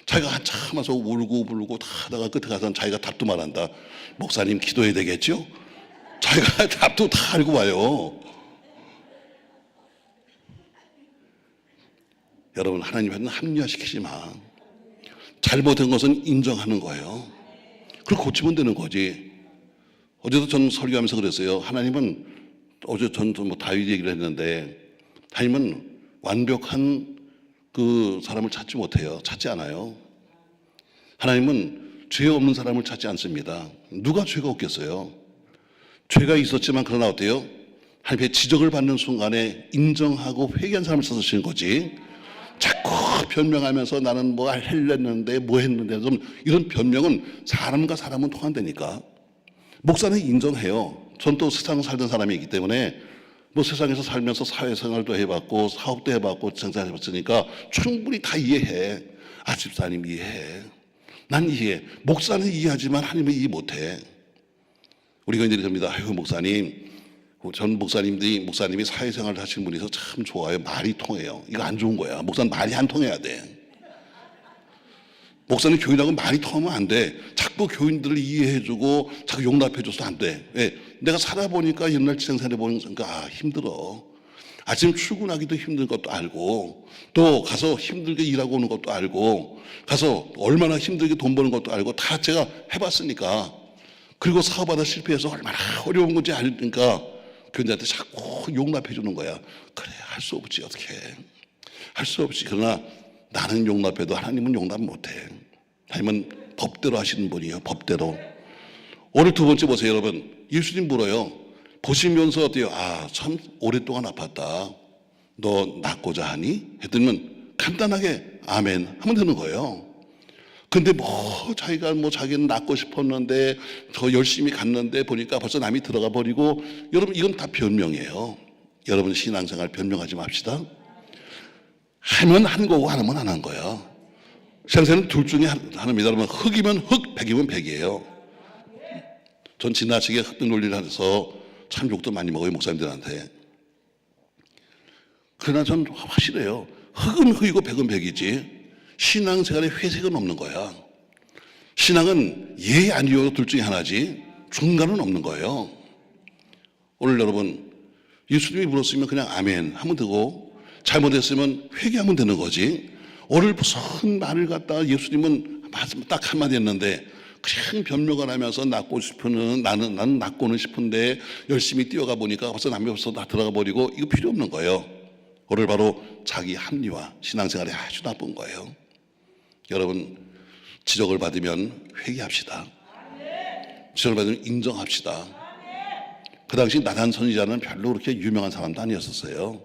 자기가 한참 와서 울고 불고 다 하다가 끝에 가서 자기가 답도 말한다. 목사님 기도해야 되겠죠? 자기가 답도 다 알고 와요. 여러분 하나님한테는 합리화시키지 마. 잘못된 것은 인정하는 거예요. 그걸 고치면 되는 거지. 어제도 전 설교하면서 그랬어요. 하나님은 어제 전 뭐 다윗 얘기를 했는데 하나님은 완벽한 그 사람을 찾지 못해요. 찾지 않아요. 하나님은 죄 없는 사람을 찾지 않습니다. 누가 죄가 없겠어요? 죄가 있었지만 그러나 어때요? 하나님의 지적을 받는 순간에 인정하고 회개한 사람을 찾으시는 거지. 자꾸 변명하면서 나는 뭐 했는데 뭐 했는데 좀 이런 변명은 사람과 사람은 통한다니까. 목사는 인정해요. 전 또 세상 살던 사람이기 때문에 뭐 세상에서 살면서 사회생활도 해봤고 사업도 해봤고 정상해봤으니까 충분히 다 이해해. 아 집사님 이해해. 난 이해해. 목사는 이해하지만 하나님은 이해 못해. 우리 교인들이 됩니다. 아유 목사님 전 목사님이 사회생활을 하시는 분이서 참 좋아요. 말이 통해요. 이거 안 좋은 거야. 목사는 말이 안 통해야 돼. 목사님 교인하고 말이 통하면 안 돼. 자꾸 교인들을 이해해주고 자꾸 용납해줘서 안 돼. 왜? 내가 살아보니까 옛날 지생살해 보니까 힘들어. 아침 출근하기도 힘든 것도 알고 또 가서 힘들게 일하고 오는 것도 알고 가서 얼마나 힘들게 돈 버는 것도 알고 다 제가 해봤으니까 그리고 사업하다 실패해서 얼마나 어려운 건지 알니까 교인들한테 자꾸 용납해 주는 거야. 그래 할 수 없지 어떻게 할 수 없지. 그러나 나는 용납해도 하나님은 용납 못해. 하나님은 법대로 하시는 분이에요. 법대로. 오늘 두 번째 보세요 여러분. 예수님 물어요. 보시면서 어때요? 아 참 오랫동안 아팠다. 너 낫고자 하니? 했더니 간단하게 아멘 하면 되는 거예요. 근데 뭐 자기는 낫고 싶었는데 더 열심히 갔는데 보니까 벌써 남이 들어가 버리고. 여러분 이건 다 변명이에요. 여러분 신앙생활 변명하지 맙시다. 하면 한 거고 안 하면 안 한 거야. 신앙생활은 둘 중에 하나입니다. 여러분 흑이면 흑, 백이면 백이에요. 전 지나치게 흑백 논리를 해서 참 욕도 많이 먹어요 목사님들한테. 그러나 전 확실해요. 흑은 흑이고 백은 백이지. 신앙생활에 회색은 없는 거야. 신앙은 예 아니요 둘 중에 하나지 중간은 없는 거예요. 오늘 여러분 예수님이 물었으면 그냥 아멘 하면 되고 잘못했으면 회개하면 되는 거지. 오늘 무슨 말을 갖다 예수님은 딱 한마디 했는데 그냥 변명을 하면서 낫고 싶은 나는 낫고는 싶은데 열심히 뛰어가 보니까 벌써 남이 없어 다 들어가 버리고 이거 필요 없는 거예요. 오늘 바로 자기 합리화 신앙생활이 아주 나쁜 거예요. 여러분 지적을 받으면 회개합시다. 지적을 받으면 인정합시다. 그 당시 나단 선지자는 별로 그렇게 유명한 사람도 아니었었어요.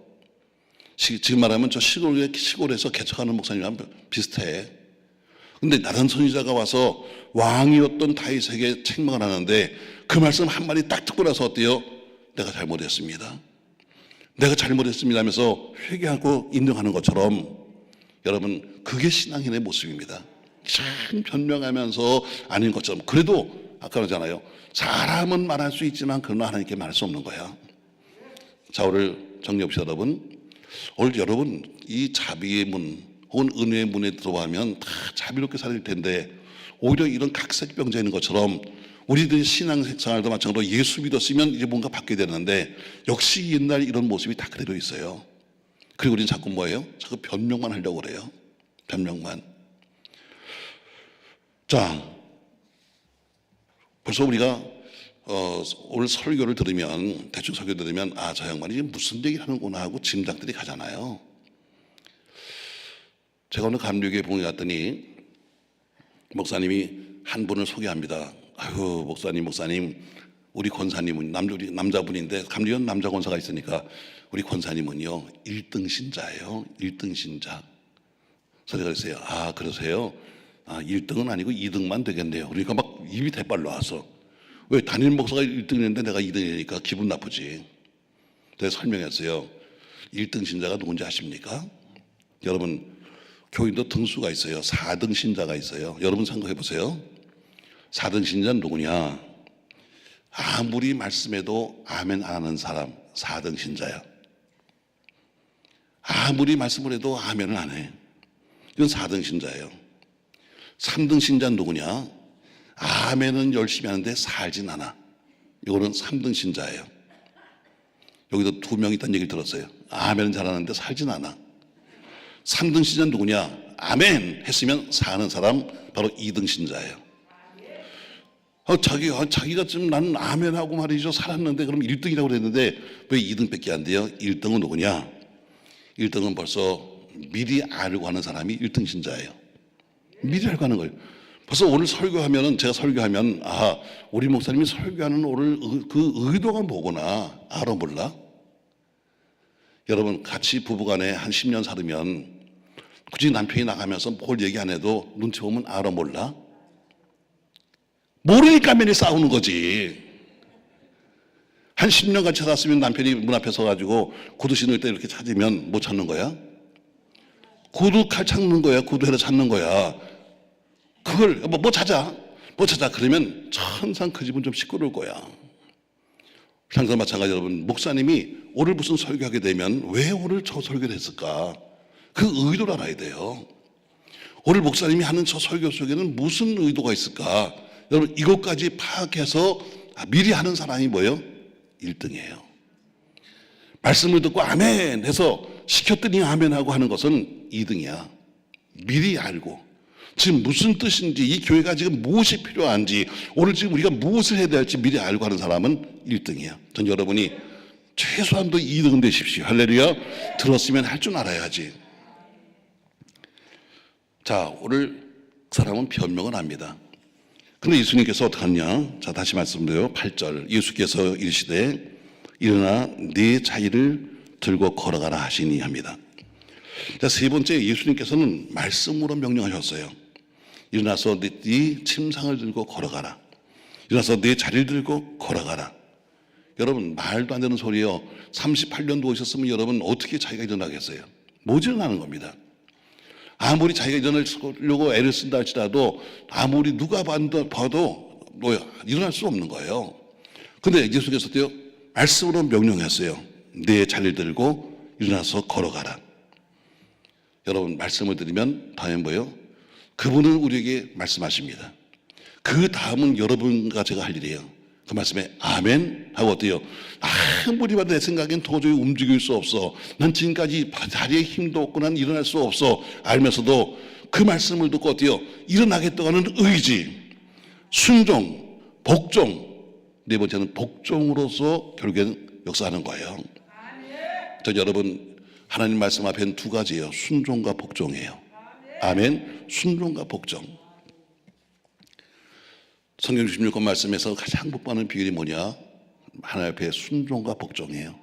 지금 말하면 저 시골에서 개척하는 목사님이랑 비슷해. 근데 나단 선지자가 와서 왕이었던 다윗에게 책망을 하는데 그 말씀 한마디 딱 듣고 나서 어때요? 내가 잘못했습니다. 내가 잘못했습니다 하면서 회개하고 인정하는 것처럼 여러분 그게 신앙인의 모습입니다. 참 변명하면서 아닌 것처럼. 그래도 아까 그러잖아요. 사람은 말할 수 있지만 그러나 하나님께 말할 수 없는 거야. 자 오늘 정리합시다 여러분. 오늘 여러분 이 자비의 문 혹은 은혜의 문에 들어가면 다 자비롭게 살릴 텐데 오히려 이런 각색병자 있는 것처럼 우리들의 신앙생활도 마찬가지로 예수 믿었으면 이제 뭔가 바뀌어야 되는데 역시 옛날 이런 모습이 다 그대로 있어요. 그리고 우리는 자꾸 뭐예요? 자꾸 변명만 하려고 그래요. 변명만. 자, 벌써 우리가 오늘 설교를 들으면, 대충 설교 들으면 아, 저 양반이 무슨 얘기를 하는구나 하고 짐작들이 가잖아요. 제가 오늘 감리교회 봉에 갔더니 목사님이 한 분을 소개합니다. 아유, 목사님, 우리 권사님은 남자분인데 감리교회는 남자 권사가 있으니까 우리 권사님은요 1등 신자예요. 1등 신자. 그래서 그랬어요. 아, 그러세요? 아, 1등은 아니고 2등만 되겠네요. 그러니까 막 입이 대빨 나왔어. 왜 담임 목사가 1등이었는데 내가 2등이니까 기분 나쁘지. 그래서 설명했어요. 1등 신자가 누군지 아십니까? 여러분, 교인도 등수가 있어요. 4등 신자가 있어요. 여러분 생각해 보세요. 4등 신자는 누구냐? 아무리 말씀해도 아멘 안 하는 사람 4등 신자야. 아무리 말씀을 해도 아멘을 안 해. 이건 4등 신자예요. 3등 신자는 누구냐? 아멘은 열심히 하는데 살진 않아. 이거는 3등 신자예요. 여기도 2명 있다는 얘기를 들었어요. 아멘은 잘하는데 살진 않아. 3등 신자는 누구냐? 아멘 했으면 사는 사람 바로 2등 신자예요. 자기가 지금 나는 아멘하고 말이죠 살았는데 그럼 1등이라고 그랬는데 왜 2등밖에 안 돼요? 1등은 누구냐? 1등은 벌써 미리 알고 하는 사람이 1등 신자예요. 미리 알고 하는 거예요. 벌써 오늘 설교하면은, 제가 설교하면 아, 우리 목사님이 설교하는 오늘 그 의도가 뭐구나 알아 몰라? 여러분, 같이 부부간에 한 10년 살으면 굳이 남편이 나가면서 뭘 얘기 안 해도 눈치 보면 알아 몰라? 모르니까 매일 싸우는 거지. 한 10년 같이 살았으면 남편이 문 앞에 서가지고 구두 신을 때 이렇게 찾으면 뭐 찾는 거야? 구두 칼 찾는 거야. 구두해를 찾는 거야. 그걸 뭐 찾아. 그러면 항상 그 집은 좀 시끄러울 거야. 항상 마찬가지. 여러분, 목사님이 오늘 무슨 설교하게 되면 왜 오늘 저 설교를 했을까? 그 의도를 알아야 돼요. 오늘 목사님이 하는 저 설교 속에는 무슨 의도가 있을까? 여러분, 이것까지 파악해서 미리 하는 사람이 뭐예요? 1등이에요. 말씀을 듣고 아멘 해서 시켰더니 아멘 하고 하는 것은 2등이야. 미리 알고 지금 무슨 뜻인지, 이 교회가 지금 무엇이 필요한지, 오늘 지금 우리가 무엇을 해야 될지 미리 알고 하는 사람은 1등이야. 전 여러분이 최소한도 2등은 되십시오. 할렐루야. 들었으면 할 줄 알아야지. 자, 오늘 사람은 변명을 합니다. 근데 예수님께서 어떻게 하냐? 자, 다시 말씀드려요. 8절. 예수께서 이르시되 일어나 네 자리를 들고 걸어가라 하시니 합니다. 자, 세 번째, 예수님께서는 말씀으로 명령하셨어요. 일어나서 네 침상을 들고 걸어가라. 일어나서 네 자리를 들고 걸어가라. 여러분, 말도 안 되는 소리예요. 38년 누워있었으면 여러분 어떻게 자기가 일어나겠어요? 못 일어나는 겁니다. 아무리 자기가 일어나려고 애를 쓴다 할지라도 아무리 누가 봐도 일어날 수 없는 거예요. 근데 예수께서도요, 말씀으로 명령했어요. 내 자리를 들고 일어나서 걸어가라. 여러분, 말씀을 드리면 다음에 뭐예요? 그분은 우리에게 말씀하십니다. 그 다음은 여러분과 제가 할 일이에요. 그 말씀에 아멘 하고 어때요? 아무리 봐도 내 생각엔 도저히 움직일 수 없어. 난 지금까지 다리에 힘도 없고 난 일어날 수 없어. 알면서도 그 말씀을 듣고 어때요? 일어나겠다고 하는 의지, 순종, 복종. 네 번째는 복종으로서 결국에는 역사하는 거예요. 저 여러분, 하나님 말씀 앞에는 두 가지예요. 순종과 복종이에요. 아멘. 순종과 복종. 성경 66권 말씀에서 가장 복받는 비결이 뭐냐? 하나님 앞에 순종과 복종이에요.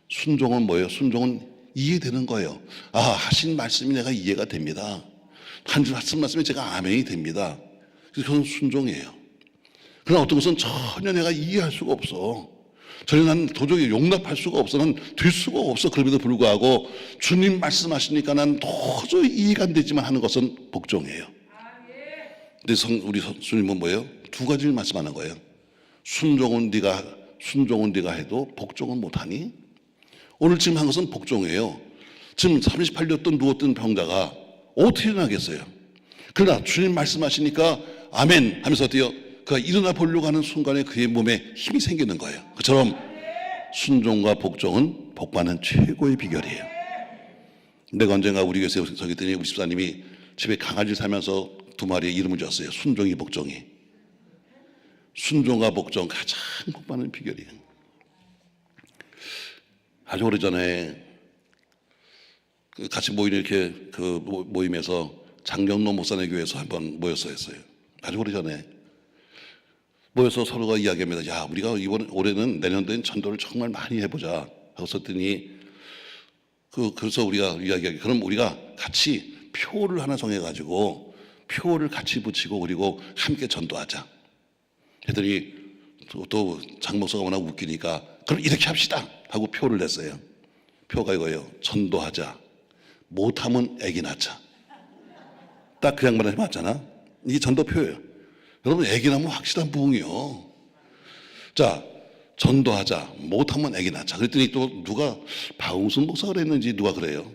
순종은 뭐예요? 순종은 이해되는 거예요. 아, 하신 말씀이 내가 이해가 됩니다. 하신 말씀이 제가 아멘이 됩니다. 그래서 그건 순종이에요. 그러나 어떤 것은 전혀 내가 이해할 수가 없어. 전혀 난 도저히 용납할 수가 없어. 난 될 수가 없어. 그럼에도 불구하고 주님 말씀하시니까 난 도저히 이해가 안 되지만 하는 것은 복종이에요. 근데 우리 주님은 뭐예요? 두 가지를 말씀하는 거예요. 순종은 네가 해도 복종은 못하니? 오늘 지금 한 것은 복종이에요. 지금 38년 동안 누웠던 병자가 어떻게 일어나겠어요? 그러나 주님 말씀하시니까 아멘 하면서 어때요? 그가 일어나 보려고 하는 순간에 그의 몸에 힘이 생기는 거예요. 그처럼 순종과 복종은 복받는 최고의 비결이에요. 내가 언젠가 우리 교회에 저기 있더니 우리 집사님이 집에 강아지를 살면서 두 마리의 이름을 줬어요. 순종이 복종이. 순종과 복종 가장 복받는 비결이에요. 아주 오래전에 같이 모이는 이렇게 그 모임에서 장경로 목사네 교회에서 한번 모였어요. 아주 오래전에 모여서 서로가 이야기합니다. 야, 우리가 이번 올해는 내년도엔 전도를 정말 많이 해보자 하고 썼더니 그래서 우리가 이야기하기 그럼 우리가 같이 표를 하나 정해가지고 표를 같이 붙이고 그리고 함께 전도하자. 했더니 또 장 목사가 워낙 웃기니까 그럼 이렇게 합시다 하고 표를 냈어요. 표가 이거예요. 전도하자. 못하면 애기 낳자. 딱 그 양반한테 맞잖아. 이게 전도표예요. 여러분 애기 낳으면 확실한 부흥이요. 자, 전도하자. 못하면 애기 낳자. 그랬더니 또 누가 박웅순 목사가 그랬는지 누가 그래요.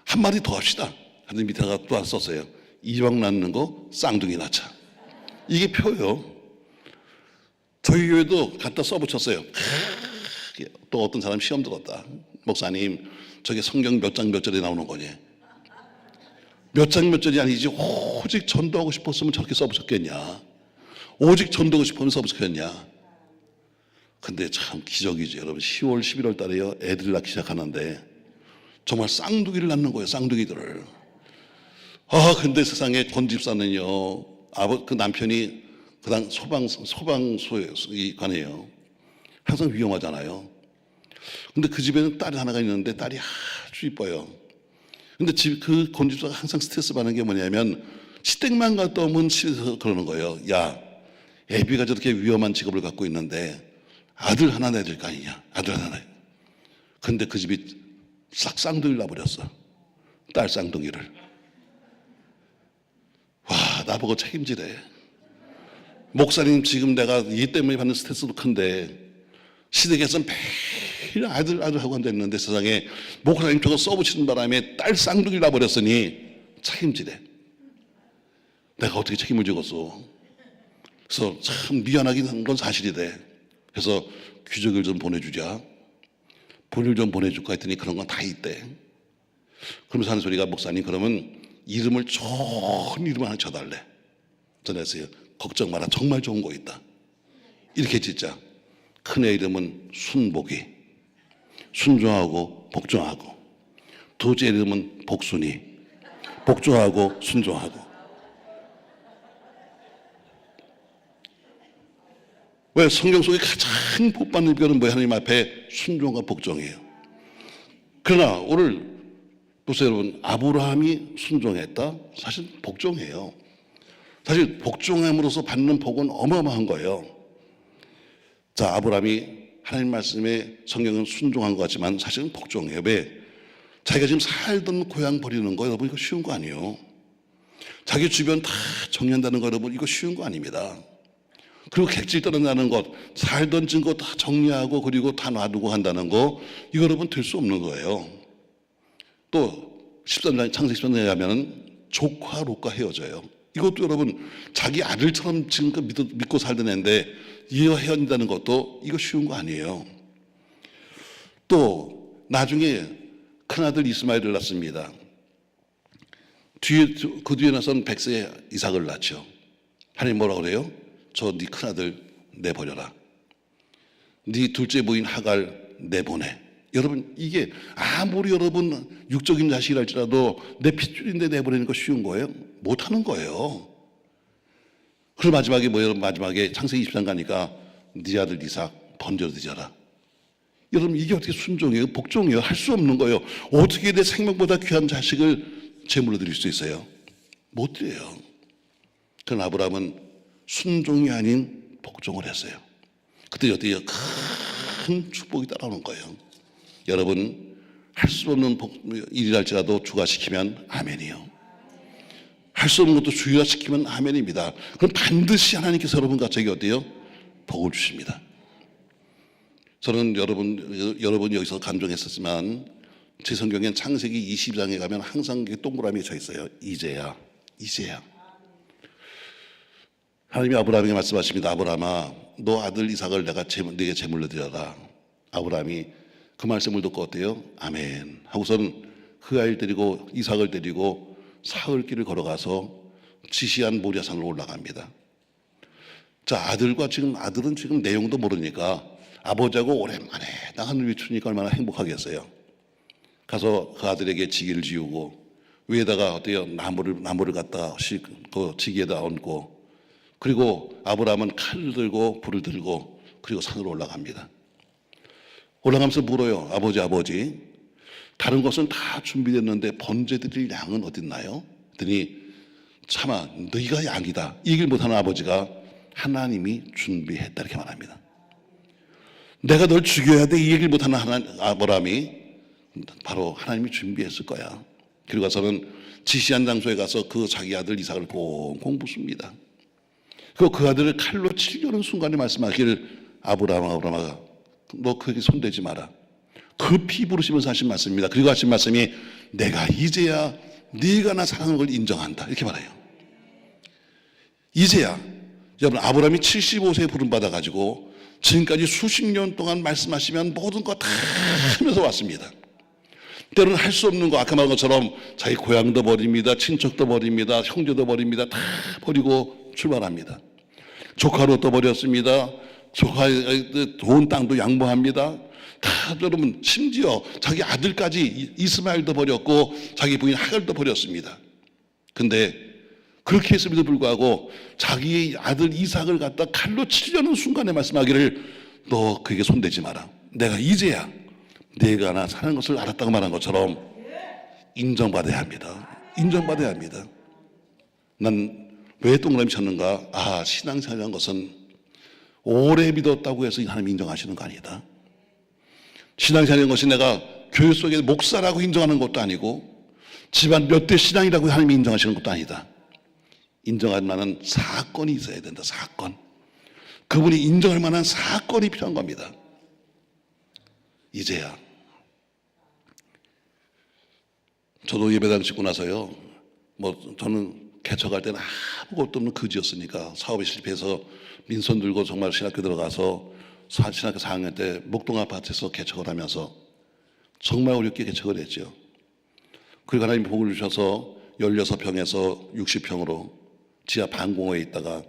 한 마디 더 합시다. 하더니 밑에다가 또 썼어요. 이왕 낳는 거 쌍둥이 낳자. 이게 표예요. 저희 교회도 갖다 써붙였어요. 또 어떤 사람 시험 들었다. 목사님 저게 성경 몇 장 몇 절에 나오는 거니? 몇 장 몇 절이 아니지 오직 전도하고 싶었으면 저렇게 써붙였겠냐. 오직 전도하고 싶으면 써붙였겠냐. 근데 참 기적이죠 여러분. 10월 11월 달에요 애들을 낳기 시작하는데 정말 쌍둥이를 낳는 거예요. 쌍둥이들을. 근데 세상에 권 집사는요 그 남편이 그당 소방소에 관해요. 항상 위험하잖아요. 근데 그 집에는 딸이 하나가 있는데 딸이 아주 이뻐요. 근데 그 권집사가 항상 스트레스 받는 게 뭐냐면 시댁만 갔다 오면 집에서 그러는 거예요. 야, 애비가 저렇게 위험한 직업을 갖고 있는데 아들 하나 내야 될 거 아니냐. 아들 하나 내야. 근데 그 집이 싹 쌍둥이를 낳아버렸어. 딸 쌍둥이를. 와, 나보고 책임지래. 목사님 지금 내가 이 때문에 받는 스트레스도 큰데 시댁에서는 매일 아들 하고 앉아있는데 세상에 목사님 저거 써붙이는 바람에 딸 쌍둥이를 낳아버렸으니 책임지래. 내가 어떻게 책임을 지겠어. 그래서 참 미안하긴 한 건 사실이래. 그래서 귀족을 좀 보내주자. 본을 좀 보내줄까 했더니 그런 건 다 있대. 그러면서 하는 소리가 목사님 그러면 이름을 좋은 이름 하나 쳐달래. 전했어요. 걱정 마라. 정말 좋은 거 있다. 이렇게 짓자. 큰애 이름은 순복이. 순종하고 복종하고. 둘째 이름은 복순이. 복종하고 순종하고. 왜? 성경 속에 가장 복받는 비결은 뭐예요? 하나님 앞에 순종과 복종이에요. 그러나 오늘 보세요 여러분. 아브라함이 순종했다? 사실 복종이에요. 사실 복종함으로써 받는 복은 어마어마한 거예요. 자, 아브라함이 하나님 말씀에 성경은 순종한 것 같지만 사실은 복종이에요. 왜? 자기가 지금 살던 고향 버리는 거 여러분 이거 쉬운 거 아니에요. 자기 주변 다 정리한다는 거 여러분 이거 쉬운 거 아닙니다. 그리고 객지 떠난다는 것, 살던 증거 다 정리하고 그리고 다 놔두고 한다는 거 이거 여러분 될 수 없는 거예요. 또 13장 창세기 13장에 가면 조카 롯과 헤어져요. 이것도 여러분 자기 아들처럼 지금껏 믿고 살던 애인데 이어 헤어진다는 것도 이거 쉬운 거 아니에요. 또 나중에 큰아들 이스마엘을 낳습니다. 그 뒤에 나선 백세 이삭을 낳죠. 하나님 뭐라 그래요? 저 네 큰아들 내버려라. 네 둘째 부인 하갈 내보내. 여러분 이게 아무리 여러분 육적인 자식이랄지라도 내 핏줄인데 내보내는 거 쉬운 거예요? 못하는 거예요. 그리고 마지막에 뭐예요? 마지막에 창세기 20장 가니까 네 아들 이삭 번져드려라. 여러분 이게 어떻게 순종이에요? 복종이에요? 할 수 없는 거예요. 어떻게 내 생명보다 귀한 자식을 제물로 드릴 수 있어요? 못 드려요. 그러나 아브라함은 순종이 아닌 복종을 했어요. 그때 어때요? 큰 축복이 따라오는 거예요. 여러분 할 수 없는 일이랄지라도 주가 시키면 아멘이요. 할 수 없는 것도 주가 시키면 아멘입니다. 그럼 반드시 하나님께서 여러분과 저에게 어때요? 복을 주십니다. 저는 여러분 여기서 감동했었지만 제 성경엔 창세기 20장에 가면 항상 동그라미에 쳐 있어요. 이제야. 하나님이 아브라함에게 말씀하십니다. 아브라함아, 너 아들 이삭을 내가 네게 제물로 드려라. 아브라함이 그 말씀을 듣고 어때요? 아멘 하고선 그 아이를 데리고 이삭을 데리고 사흘길을 걸어가서 지시한 모리아산으로 올라갑니다. 자, 아들은 지금 내용도 모르니까 아버지하고 오랜만에 하늘을 비추니까 얼마나 행복하겠어요. 가서 그 아들에게 지기를 지우고 위에다가 어때요? 나무를 갖다 그 지기에다 얹고, 그리고 아브라함은 칼을 들고 불을 들고 그리고 산으로 올라갑니다. 올라가면서 물어요. 아버지, 다른 것은 다 준비됐는데 번제 드릴 양은 어딨나요? 그랬더니 차마 너희가 양이다, 이 얘기를 못하는 아버지가 하나님이 준비했다 이렇게 말합니다. 내가 널 죽여야 돼, 이 얘기를 못하는 아브라함이 바로 하나님이 준비했을 거야. 그리고 가서는 지시한 장소에 가서 그 자기 아들 이삭을 꽁꽁 붓습니다. 그리고 그 아들을 칼로 치려는 순간에 말씀하기를 아브라함아 너 거기 손대지 마라. 급히 부르시면서 하신 말씀입니다. 그리고 하신 말씀이 내가 이제야 네가 나 사랑하는 걸 인정한다 이렇게 말해요. 이제야. 여러분, 아브라함이 75세에 부름받아 가지고 지금까지 수십 년 동안 말씀하시면 모든 거 다 하면서 왔습니다. 때로는 할 수 없는 거, 아까 말한 것처럼 자기 고향도 버립니다, 친척도 버립니다, 형제도 버립니다. 다 버리고 출발합니다. 조카로 또 버렸습니다. 조카의 좋은 땅도 양보합니다. 다 여러분, 심지어 자기 아들까지 이스마엘도 버렸고 자기 부인 하갈도 버렸습니다. 근데 그렇게 했음에도 불구하고 자기의 아들 이삭을 갖다 칼로 치려는 순간에 말씀하기를 너 그에게 손대지 마라. 내가 이제야 내가 나 사는 것을 알았다고 말한 것처럼 인정받아야 합니다. 인정받아야 합니다. 난 왜 동그라미 쳤는가? 신앙생활이라는 것은 오래 믿었다고 해서 하나님이 인정하시는 거 아니다. 신앙생활이라는 것이 내가 교회 속에 목사라고 인정하는 것도 아니고 집안 몇 대 신앙이라고 하나님이 인정하시는 것도 아니다. 인정할 만한 사건이 있어야 된다. 사건. 그분이 인정할 만한 사건이 필요한 겁니다. 이제야. 저도 예배당 짓고 나서요, 저는 개척할 때는 아무것도 없는 거지였으니까 사업에 실패해서 민선 들고 정말 신학교 들어가서 신학교 4학년 때 목동 아파트에서 개척을 하면서 정말 어렵게 개척을 했죠. 그리고 하나님 복을 주셔서 16평에서 60평으로 지하 반공호에 있다가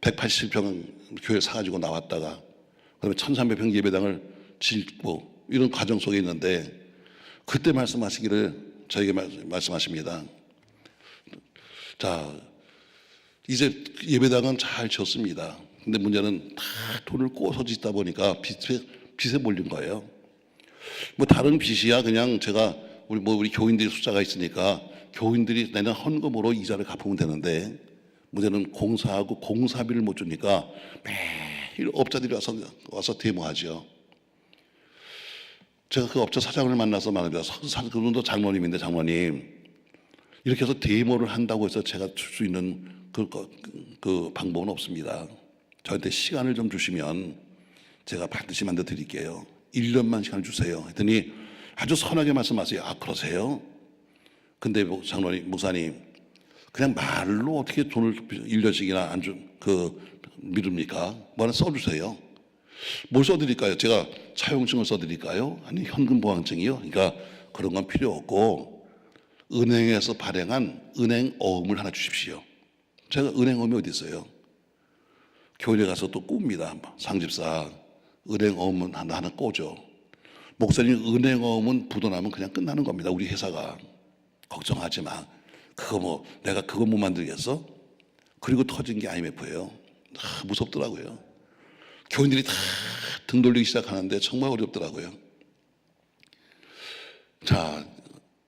180평 교회 사가지고 나왔다가 그다음에 1300평 예배당을 짓고 이런 과정 속에 있는데, 그때 말씀하시기를 저에게 말씀하십니다. 자, 이제 예배당은 잘 지었습니다. 근데 문제는 다 돈을 꼬서 짓다 보니까 빚에 몰린 거예요. 다른 빚이야 그냥 제가 우리 교인들이 숫자가 있으니까 교인들이 내는 헌금으로 이자를 갚으면 되는데, 문제는 공사하고 공사비를 못 주니까 매일 업자들이 와서 데모하죠. 제가 그 업자 사장을 만나서 말합니다. 그분도 장로님인데, 장로님 이렇게 해서 데모를 한다고 해서 제가 줄 수 있는 그 방법은 없습니다. 저한테 시간을 좀 주시면 제가 반드시 만들어 드릴게요. 1년만 시간을 주세요. 했더니 아주 선하게 말씀하세요. 그러세요? 근데 장로님, 목사님 그냥 말로 어떻게 돈을 1년씩이나 미룹니까? 뭐 하나 써주세요. 뭘 써드릴까요? 제가 차용증을 써드릴까요? 아니 현금 보황증이요? 그러니까 그런 건 필요 없고 은행에서 발행한 은행어음을 하나 주십시오. 제가 은행어음이 어디 있어요? 교회에 가서 또 꿉니다. 상집사 은행어음은 하나 꽂죠. 목사님 은행어음은 부도나면 그냥 끝나는 겁니다. 우리 회사가. 걱정하지 마. 내가 그거 못 만들겠어? 그리고 터진 게 IMF예요. 무섭더라고요. 교인들이 다 등 돌리기 시작하는데 정말 어렵더라고요. 자,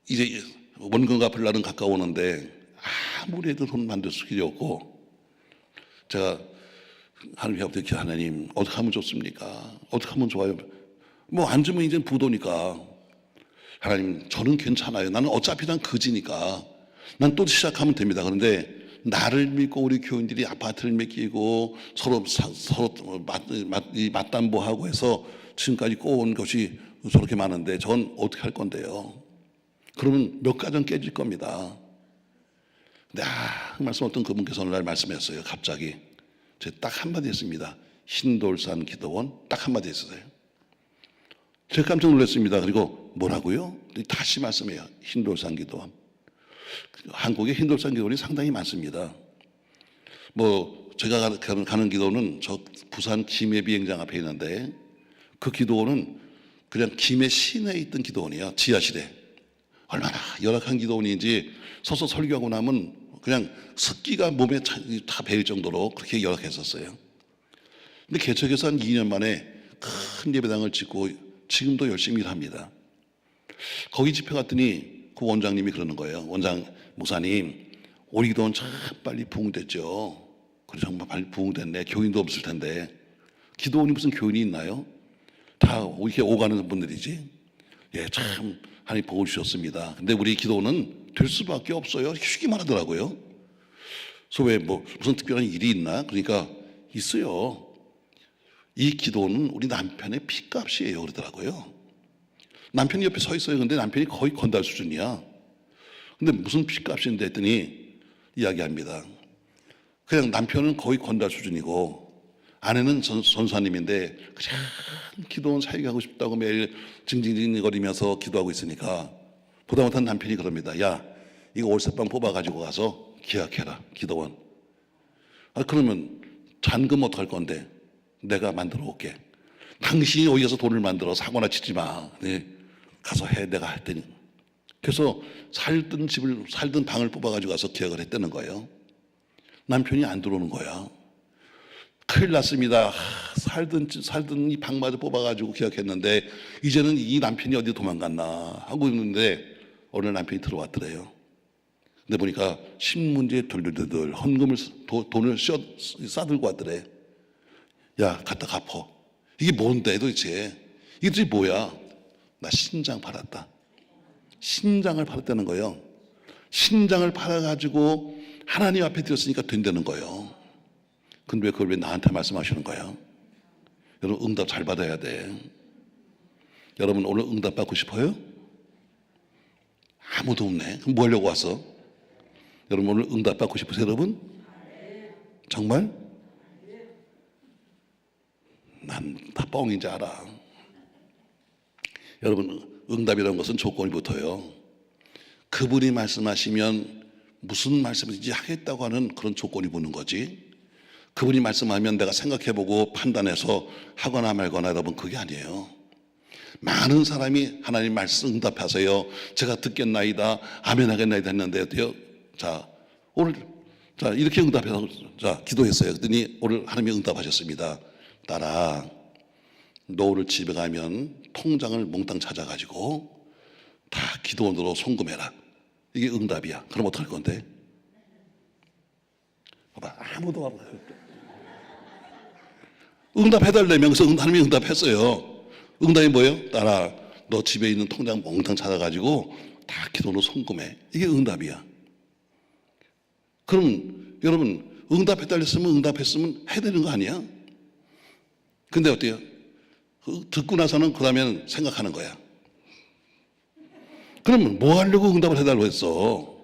이제 원금 갚을 날은 가까우는데 아무리 해도 돈 만들 수 없고, 제가 하나님 앞에 하나님 어떻게 하면 좋습니까? 어떻게 하면 좋아요? 안 주면 이제 부도니까 하나님 저는 괜찮아요. 나는 어차피 난 거지니까 난 또 시작하면 됩니다. 그런데 나를 믿고 우리 교인들이 아파트를 맡기고 서로 맞담보하고 해서 지금까지 꼬온 것이 저렇게 많은데 전 어떻게 할 건데요? 그러면 몇 가정 깨질 겁니다. 근데 그 말씀 어떤 그분께서 어느 날 말씀했어요. 갑자기 제가 딱 한마디 했습니다. 흰돌산 기도원 딱 한마디 했어요. 제가 깜짝 놀랐습니다. 그리고 뭐라고요? 다시 말씀해요. 흰돌산 기도원. 한국에 흰돌산 기도원이 상당히 많습니다. 뭐 제가 가는 기도원은 저 부산 김해 비행장 앞에 있는데 그 기도원은 그냥 김해 시내에 있던 기도원이야. 지하실에. 얼마나 열악한 기도원인지 서서 설교하고 나면 그냥 습기가 몸에 다 배일 정도로 그렇게 열악했었어요. 근데 개척해서 한 2년 만에 큰 예배당을 짓고 지금도 열심히 일합니다. 거기 집회 갔더니 그 원장님이 그러는 거예요. 원장 목사님, 우리 기도원 참 빨리 부흥됐죠. 그래 정말 빨리 부흥됐네. 교인도 없을 텐데. 기도원이 무슨 교인이 있나요? 다 이렇게 오가는 분들이지. 예, 참 하나님 복을 주셨습니다. 근데 우리 기도원은 될 수밖에 없어요. 쉬기만 하더라고요. 그래서 왜 뭐 무슨 특별한 일이 있나? 그러니까 있어요. 이 기도는 우리 남편의 핏값이에요 그러더라고요. 남편이 옆에 서 있어요. 근데 남편이 거의 건달 수준이야. 근데 무슨 핏값인데 했더니 이야기합니다. 그냥 남편은 거의 건달 수준이고 아내는 전사님인데 그냥 기도원 사역하고 싶다고 매일 징징징거리면서 기도하고 있으니까 보다 못한 남편이 그럽니다. 야, 이거 월세방 뽑아가지고 가서 계약해라 기도원. 그러면 잔금 어떡할 건데? 내가 만들어 올게. 당신이 어디 가서 돈을 만들어 사고나 치지 마. 네, 가서 해. 내가 할 테니. 그래서 살던 방을 뽑아가지고 가서 계약을 했다는 거예요. 남편이 안 들어오는 거야. 큰일 났습니다. 살던 이 방마저 뽑아가지고 계약했는데 이제는 이 남편이 어디 도망갔나 하고 있는데 어느 남편이 들어왔더래요. 근데 보니까 신문지에 돌돌돌 헌금을 돈을 싸들고 왔더래. 야, 갖다 갚어. 이게 뭔데 도대체? 이게 도대체 뭐야? 나 신장 팔았다. 신장을 팔았다는 거예요. 신장을 팔아가지고 하나님 앞에 드렸으니까 된다는 거예요. 근데 왜 그걸 왜 나한테 말씀하시는 거예요? 여러분 응답 잘 받아야 돼. 여러분 오늘 응답 받고 싶어요? 아무도 없네. 그럼 뭐 하려고 왔어? 여러분 오늘 응답 받고 싶으세요 여러분? 정말? 난 다 뻥인지 알아. 여러분 응답이라는 것은 조건이 붙어요. 그분이 말씀하시면 무슨 말씀인지 하겠다고 하는 그런 조건이 붙는 거지. 그분이 말씀하면 내가 생각해보고 판단해서 하거나 말거나 여러분 그게 아니에요. 많은 사람이 하나님 말씀 응답하세요. 제가 듣겠나이다. 아멘 하겠나이다 했는데 자 오늘 자 이렇게 응답해서 자 기도했어요. 그랬더니 오늘 하나님이 응답하셨습니다. 딸아, 너 오늘 집에 가면 통장을 몽땅 찾아가지고 다 기도원으로 송금해라. 이게 응답이야. 그럼 어떡할 건데? 봐봐, 아무도 안 응답해달라면 그래서 하나님이 응답했어요. 응답이 뭐예요? 딸아, 너 집에 있는 통장 몽땅 찾아가지고 다 기도로 송금해. 이게 응답이야. 그럼 여러분 응답해달랬으면 응답했으면 해야 되는 거 아니야? 근데 어때요? 듣고 나서는 그 다음에는 생각하는 거야. 그러면 뭐 하려고 응답을 해달라고 했어?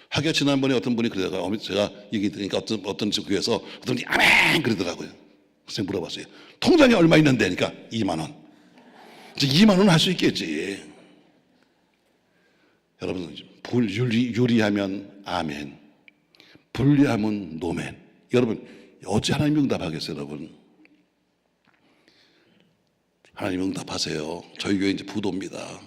하기야 지난번에 어떤 분이 그러다가 제가 얘기 들으니까 어떤 집 교회에서 어떤 분이 아멘 그러더라고요. 그래서 물어봤어요. 통장에 얼마 있는데? 그러니까 2만 원. 이제 2만 원 할 수 있겠지. 여러분 유리하면 아멘, 불리하면 노멘. 여러분 어찌 하나님 응답하겠어요 여러분? 하나님 응답하세요. 저희 교회 이제 부도입니다.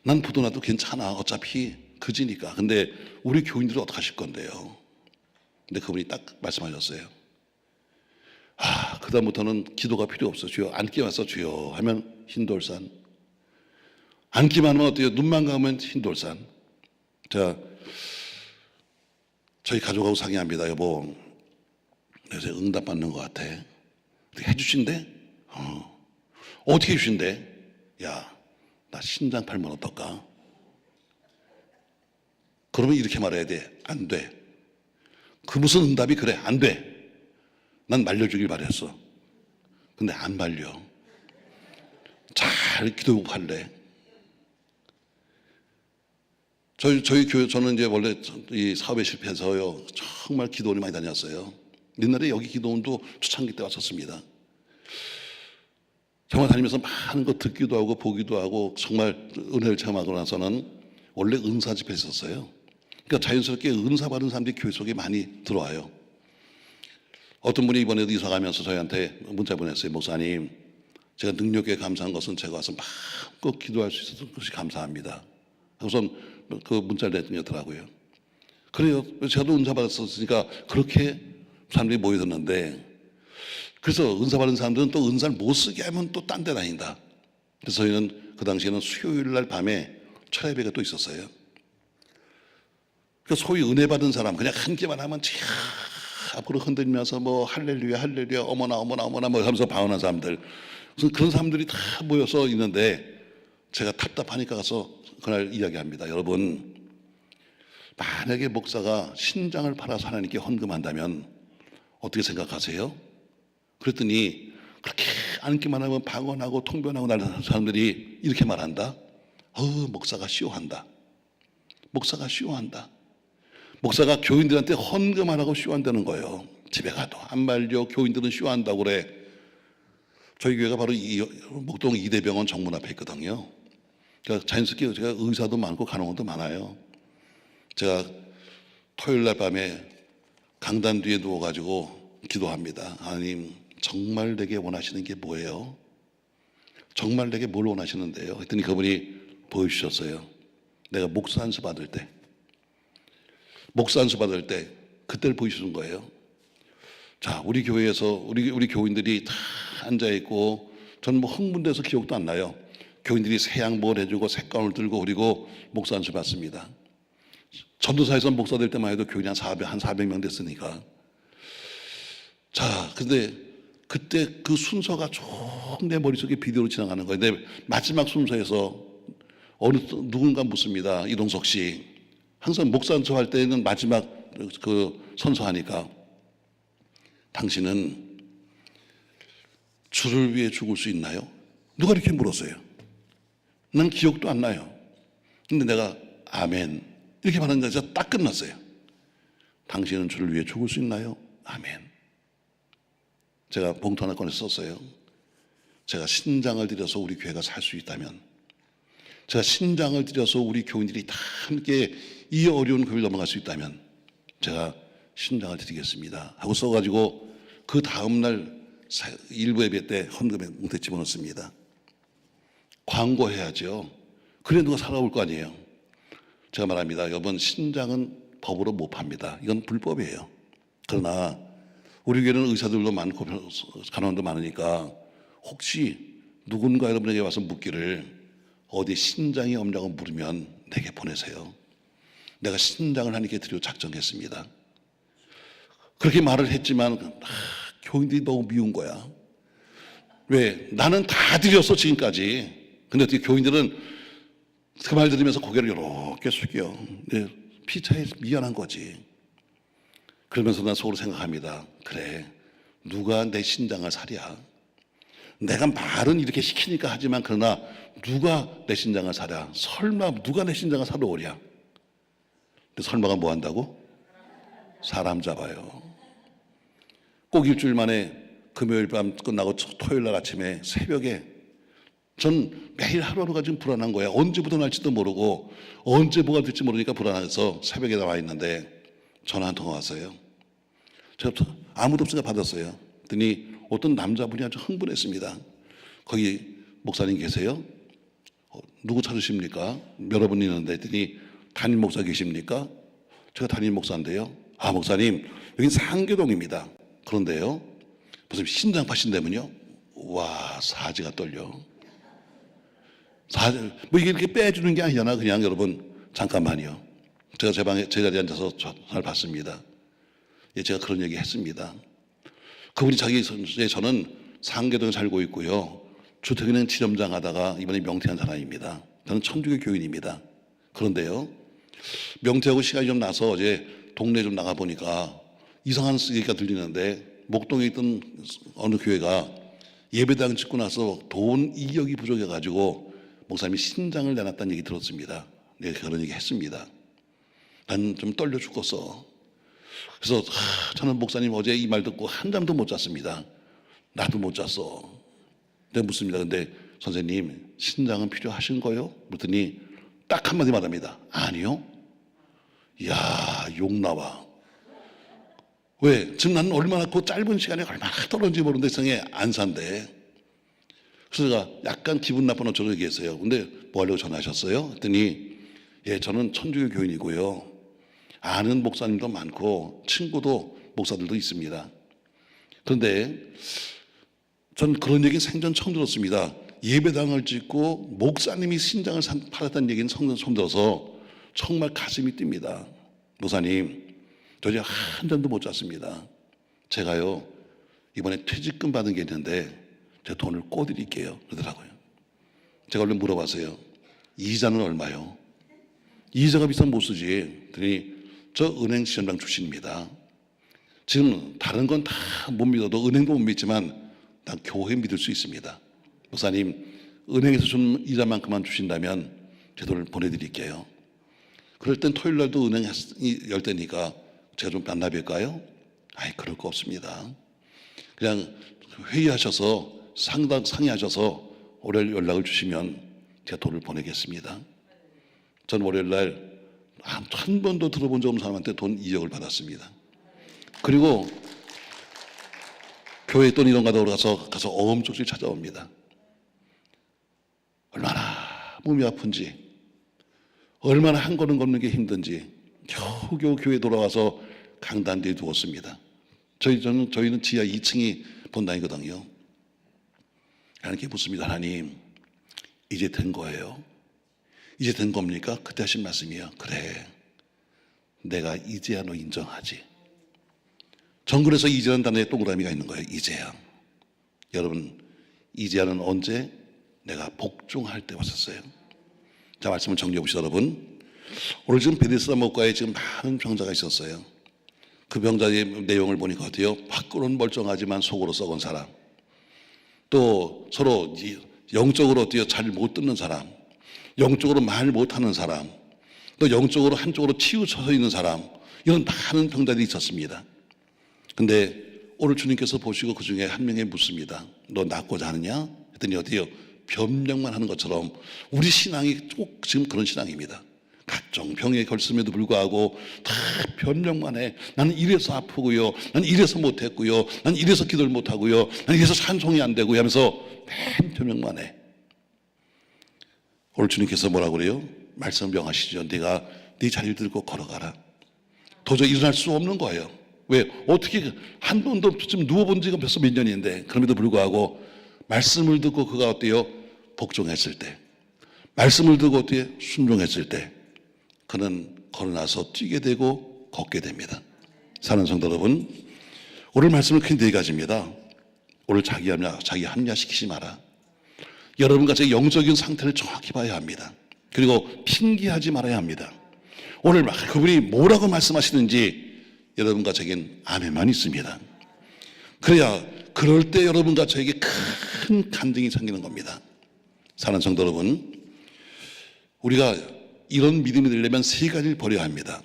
난 부도 나도 괜찮아. 어차피 그지니까. 근데 우리 교인들은 어떡하실 건데요? 근데 그분이 딱 말씀하셨어요. 그다음부터는 기도가 필요 없어. 주여 앉기 와서 주여 하면 흰돌산. 앉기만 하면 어때요? 눈만 감으면 흰돌산. 자, 저희 가족하고 상의합니다. 여보, 요새 응답 받는 것 같아. 어떻게 해주신대? 어떻게 해주신대? 야, 나 신장 팔면 어떨까? 그러면 이렇게 말해야 돼. 안 돼. 그 무슨 응답이 그래? 안 돼. 난 말려주길 바랬어. 근데 안 말려. 잘 기도하고 할래. 저희 교회, 저는 이제 원래 이 사업에 실패해서요, 정말 기도원이 많이 다녔어요. 옛날에 여기 기도원도 초창기 때 왔었습니다. 정말 다니면서 많은 거 듣기도 하고 보기도 하고 정말 은혜를 체험하고 나서는 원래 은사 집회 있었어요. 그러니까 자연스럽게 은사 받은 사람들이 교회 속에 많이 들어와요. 어떤 분이 이번에도 이사 가면서 저희한테 문자 보냈어요. 목사님, 제가 능력에 감사한 것은 제가 와서 마음껏 기도할 수 있어서 그것이 감사합니다. 우선 그 문자를 내더라고요. 그래요. 저도 은사 받았으니까 그렇게 사람들이 모여들었는데, 그래서 은사 받은 사람들은 또 은사를 못 쓰게 하면 또 딴 데 다닌다. 그래서 저희는 그 당시에는 수요일 날 밤에 철야배가 또 있었어요. 그 소위 은혜 받은 사람 그냥 한 개만 하면 쫙 앞으로 흔들면서 뭐 할렐루야 할렐루야 어머나 어머나 어머나 뭐 하면서 방언한 사람들, 그래서 그런 사람들이 다 모여서 있는데 제가 답답하니까 가서 그날 이야기합니다. 여러분, 만약에 목사가 신장을 팔아서 하나님께 헌금한다면 어떻게 생각하세요? 그랬더니 그렇게 앉기만 하면 방언하고 통변하고 나는 사람들이 이렇게 말한다. 목사가 쇼한다. 목사가 쇼한다. 목사가 교인들한테 헌금하라고 쇼한다는 거예요. 집에 가도 안 말려. 교인들은 쇼한다고 그래. 저희 교회가 바로 목동 이대병원 정문 앞에 있거든요. 그러니까 자연스럽게 제가 의사도 많고 간호원도 많아요. 제가 토요일 날 밤에 강단 뒤에 누워가지고 기도합니다. 하나님, 정말 내게 원하시는 게 뭐예요? 정말 내게 뭘 원하시는데요? 했더니 그분이 보여주셨어요. 내가 목사 안수 받을 때, 그때를 보여주신 거예요. 자, 우리 교회에서 우리 교인들이 다 앉아있고, 저는 뭐 흥분돼서 기억도 안 나요. 교인들이 새 양복을 해주고 색감을 들고 그리고 목사 안수 받습니다. 전도사에서 목사 될 때만 해도 교인이 한 400명 됐으니까. 자, 근데 그때 그 순서가 쭉 내 머릿속에 비디오로 지나가는 거예요. 내 마지막 순서에서 누군가 묻습니다. 이동석 씨. 항상 목사 안수할 때는 마지막 그 선서하니까, 당신은 주를 위해 죽을 수 있나요? 누가 이렇게 물었어요. 난 기억도 안 나요. 근데 내가 아멘 이렇게 말하는 데서 딱 끝났어요. 당신은 주를 위해 죽을 수 있나요? 아멘. 제가 봉투 하나 꺼내서 썼어요. 제가 신장을 들여서 우리 교회가 살 수 있다면, 제가 신장을 들여서 우리 교인들이 다 함께 이 어려운 교회를 넘어갈 수 있다면 제가 신장을 드리겠습니다 하고 써가지고 그 다음날 일부 예배 때 헌금에 뭉태 집어넣습니다. 광고해야죠. 그래 누가 살아올 거 아니에요. 제가 말합니다. 여러분, 신장은 법으로 못 팝니다. 이건 불법이에요. 그러나 우리 교회는 의사들도 많고 간호원도 많으니까 혹시 누군가 여러분에게 와서 묻기를 어디 신장이 없냐고 물으면 내게 보내세요. 내가 신장을 하나님께 드리려 작정했습니다. 그렇게 말을 했지만 교인들이 너무 미운 거야. 왜? 나는 다 드렸어 지금까지. 근데 어떻게 교인들은 그 말 들으면서 고개를 이렇게 숙여. 피차에 미안한 거지. 그러면서 난 속으로 생각합니다. 그래, 누가 내 신장을 사랴? 내가 말은 이렇게 시키니까 하지만 그러나 누가 내 신장을 사랴? 설마 누가 내 신장을 사러 오랴? 근데 설마가 뭐 한다고? 사람 잡아요. 꼭 일주일 만에 금요일 밤 끝나고 토요일 날 아침에 새벽에, 전 매일 하루하루가 지금 불안한 거야. 언제부터 날지도 모르고 언제 뭐가 될지 모르니까 불안해서 새벽에 나와 있는데 전화 한 통화 왔어요. 제가 아무도 없으니까 받았어요. 그랬더니 어떤 남자분이 아주 흥분했습니다. 거기 목사님 계세요? 누구 찾으십니까? 여러분 있는데. 했더니 담임 목사 계십니까? 제가 담임 목사인데요. 아, 목사님, 여긴 상계동입니다. 그런데요, 무슨 신장 파신다면요? 와, 사지가 떨려. 뭐 이게 이렇게 빼주는 게 아니잖아. 그냥 여러분, 잠깐만요. 제가 제 방에, 제 자리에 앉아서 전화를 받습니다. 예, 제가 그런 얘기 했습니다. 그분이 저는 상계동에 살고 있고요. 주택은행 지점장 하다가 이번에 명퇴한 사람입니다. 저는 천주교 교인입니다. 그런데요, 명퇴하고 시간이 좀 나서 어제 동네 좀 나가 보니까 이상한 얘기가 들리는데, 목동에 있던 어느 교회가 예배당 짓고 나서 돈 이역이 부족해가지고 목사님이 신장을 내놨다는 얘기 들었습니다. 네, 그런 얘기 했습니다. 난 좀 떨려 죽겠어. 그래서 저는 목사님 어제 이 말 듣고 한잠도 못 잤습니다. 나도 못 잤어. 내가 묻습니다. 근데 선생님 신장은 필요하신 거요? 그랬더니 딱 한마디 말합니다. 아니요. 이야, 욕 나와. 왜? 지금 나는 얼마나 그 짧은 시간에 얼마나 떨어진지 모르는데 세상에 안 산대. 그래서 제가 약간 기분 나쁜 어쩌고 얘기했어요. 근데 뭐 하려고 전화하셨어요? 했더니 예, 저는 천주교 교인이고요. 아는 목사님도 많고 친구도 목사들도 있습니다. 그런데 전 그런 얘기는 생전 처음 들었습니다. 예배당을 짓고 목사님이 신장을 팔았다는 얘기는 처음 들어서 정말 가슴이 뜁니다. 목사님, 저 이제 한 잔도 못 잤습니다. 제가요 이번에 퇴직금 받은 게 있는데 제가 돈을 꿔드릴게요 그러더라고요. 제가 얼른 물어봤어요. 이자는 얼마요? 이자가 비싸면 못 쓰지. 그랬더니 저 은행 시험장 출신입니다. 지금 다른 건 다 못 믿어도 은행도 못 믿지만 난 교회 믿을 수 있습니다. 목사님, 은행에서 준 이자만큼만 주신다면 제 돈을 보내드릴게요. 그럴 땐 토요일 날도 은행 열 때니까 제가 좀 반납할까요? 아이, 그럴 거 없습니다. 그냥 회의하셔서 상의하셔서 월요일 연락을 주시면 제가 돈을 보내겠습니다. 전 월요일 날 한 번도 들어본 적 없는 사람한테 돈 2억을 받았습니다. 그리고 교회 돈 이런 가다가 가서 어음쪽지 찾아옵니다. 얼마나 몸이 아픈지, 얼마나 한 걸음 걷는 게 힘든지 겨우겨우 교회 돌아와서 강단 뒤에 두었습니다. 저희는 지하 2층이 본당이거든요. 하나님께 묻습니다. 하나님, 이제 된 거예요? 이제 된 겁니까? 그때 하신 말씀이요. 그래, 내가 이제야 너 인정하지. 정글에서 이제라는 단어에 동그라미가 있는 거예요. 이제야. 여러분, 이제야는 언제? 내가 복종할 때 왔었어요. 자, 말씀을 정리해 봅시다. 여러분, 오늘 지금 베데스다 목가에 지금 많은 병자가 있었어요. 그 병자의 내용을 보니까 어때요? 밖으로는 멀쩡하지만 속으로 썩은 사람, 또 서로 영적으로 어때요? 잘 못 듣는 사람, 영적으로 말 못하는 사람, 또 영적으로 한쪽으로 치우쳐서 있는 사람, 이런 많은 병자들이 있었습니다. 근데 오늘 주님께서 보시고 그 중에 한 명에 묻습니다. 너 낫고자 하느냐? 했더니 어때요? 변명만 하는 것처럼 우리 신앙이 꼭 지금 그런 신앙입니다. 각종 병에 걸렸음에도 불구하고 다 변명만 해. 나는 이래서 아프고요, 나는 이래서 못했고요, 나는 이래서 기도를 못하고요, 나는 이래서 찬송이 안 되고요 하면서 맨 변명만 해. 오늘 주님께서 뭐라고 그래요? 말씀 명하시죠. 네가 네 자리를 들고 걸어가라. 도저히 일어날 수 없는 거예요. 왜? 어떻게 한 번도 지금 누워본 지가 벌써 몇 년인데, 그럼에도 불구하고 말씀을 듣고 그가 어때요? 복종했을 때, 말씀을 듣고 어떻게 순종했을 때 그는 걸어나서 뛰게 되고 걷게 됩니다. 사랑하는 성도 여러분, 오늘 말씀은 큰 네 가지입니다. 오늘 자기 합리화시키지 마라. 여러분과 제 영적인 상태를 정확히 봐야 합니다. 그리고 핑계하지 말아야 합니다. 오늘 그분이 뭐라고 말씀하시는지 여러분과 제겐 아멘만 있습니다. 그래야 그럴 때 여러분과 저에게 큰 간증이 생기는 겁니다. 사랑하는 성도 여러분, 우리가 이런 믿음이 되려면 세 가지를 버려야 합니다.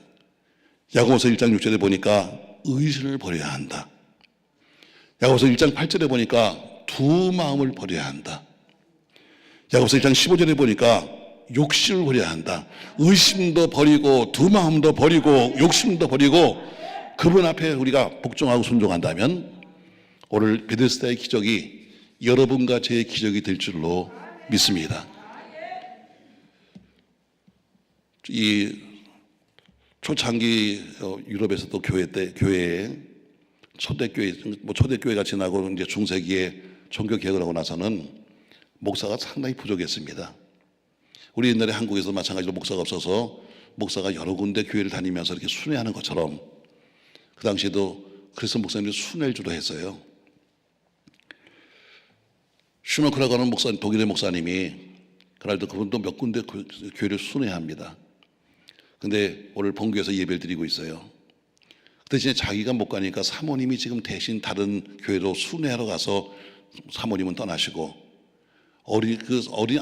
야고보서 1장 6절에 보니까 의심을 버려야 한다. 야고보서 1장 8절에 보니까 두 마음을 버려야 한다. 야고보서 1장 15절에 보니까 욕심을 버려야 한다. 의심도 버리고 두 마음도 버리고 욕심도 버리고 그분 앞에 우리가 복종하고 순종한다면 오늘 베데스다의 기적이 여러분과 제 기적이 될 줄로 믿습니다. 이 초창기 유럽에서도 교회에 초대교회가 지나고 이제 중세기에 종교 개혁을 하고 나서는 목사가 상당히 부족했습니다. 우리 옛날에 한국에서 마찬가지로 목사가 없어서 목사가 여러 군데 교회를 다니면서 이렇게 순회하는 것처럼 그 당시에도 그래서 목사님들이 순회를 주로 했어요. 슈너크라고 하는 목사님, 독일의 목사님이 그날도 그분도 몇 군데 교회를 순회합니다. 근데 오늘 본교에서 예배를 드리고 있어요. 그 대신에 자기가 못 가니까 사모님이 지금 대신 다른 교회로 순회하러 가서 사모님은 떠나시고 어린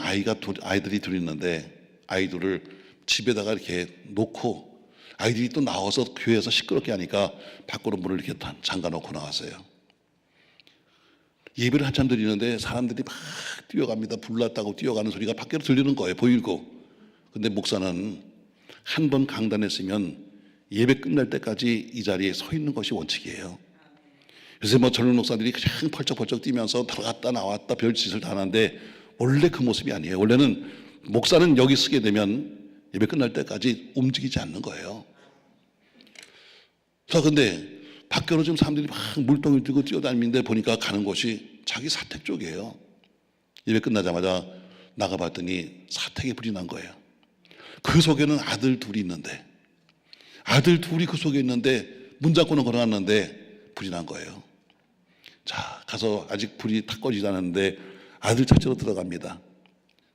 아이들이 둘 있는데 아이들을 집에다가 이렇게 놓고 아이들이 또 나와서 교회에서 시끄럽게 하니까 밖으로 문을 이렇게 잠가놓고 나왔어요. 예배를 한참 드리는데 사람들이 막 뛰어갑니다. 불났다고 뛰어가는 소리가 밖으로 들리는 거예요. 보이고. 근데 목사는 한 번 강단했으면 예배 끝날 때까지 이 자리에 서 있는 것이 원칙이에요. 요새 뭐 젊은 목사들이 그냥 펄쩍펄쩍 뛰면서 들어갔다 나왔다 별짓을 다 하는데 원래 그 모습이 아니에요. 원래는 목사는 여기 서게 되면 예배 끝날 때까지 움직이지 않는 거예요. 자, 근데 밖으로 지금 사람들이 막 물동을 들고 뛰어다니는데 보니까 가는 곳이 자기 사택 쪽이에요. 예배 끝나자마자 나가봤더니 사택에 불이 난 거예요. 그 속에는 아들 둘이 있는데, 아들 둘이 그 속에 있는데 문 닫고는 걸어놨는데 불이 난 거예요. 자, 가서 아직 불이 탁 꺼지지 않았는데 아들 찾으러 들어갑니다.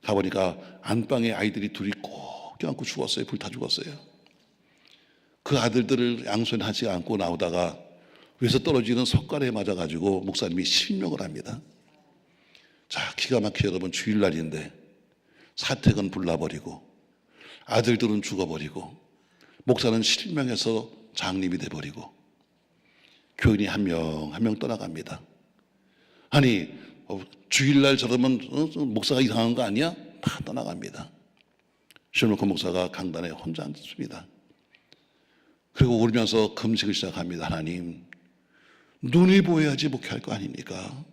가보니까 안방에 아이들이 둘이 꼭 껴안고 죽었어요. 불타 죽었어요. 그 아들들을 양손하지 않고 나오다가 위에서 떨어지는 석가래에 맞아가지고 목사님이 실명을 합니다. 자, 기가 막히게 여러분, 주일날인데 사택은 불나버리고 아들들은 죽어버리고 목사는 실명해서 장님이 돼버리고 교인이 한 명 한 명 떠나갑니다. 아니, 주일날 저러면 목사가 이상한 거 아니야? 다 떠나갑니다. 셔노크 목사가 강단에 혼자 앉습니다. 그리고 울면서 금식을 시작합니다. 하나님, 눈이 보여야지 목회할 거 아닙니까?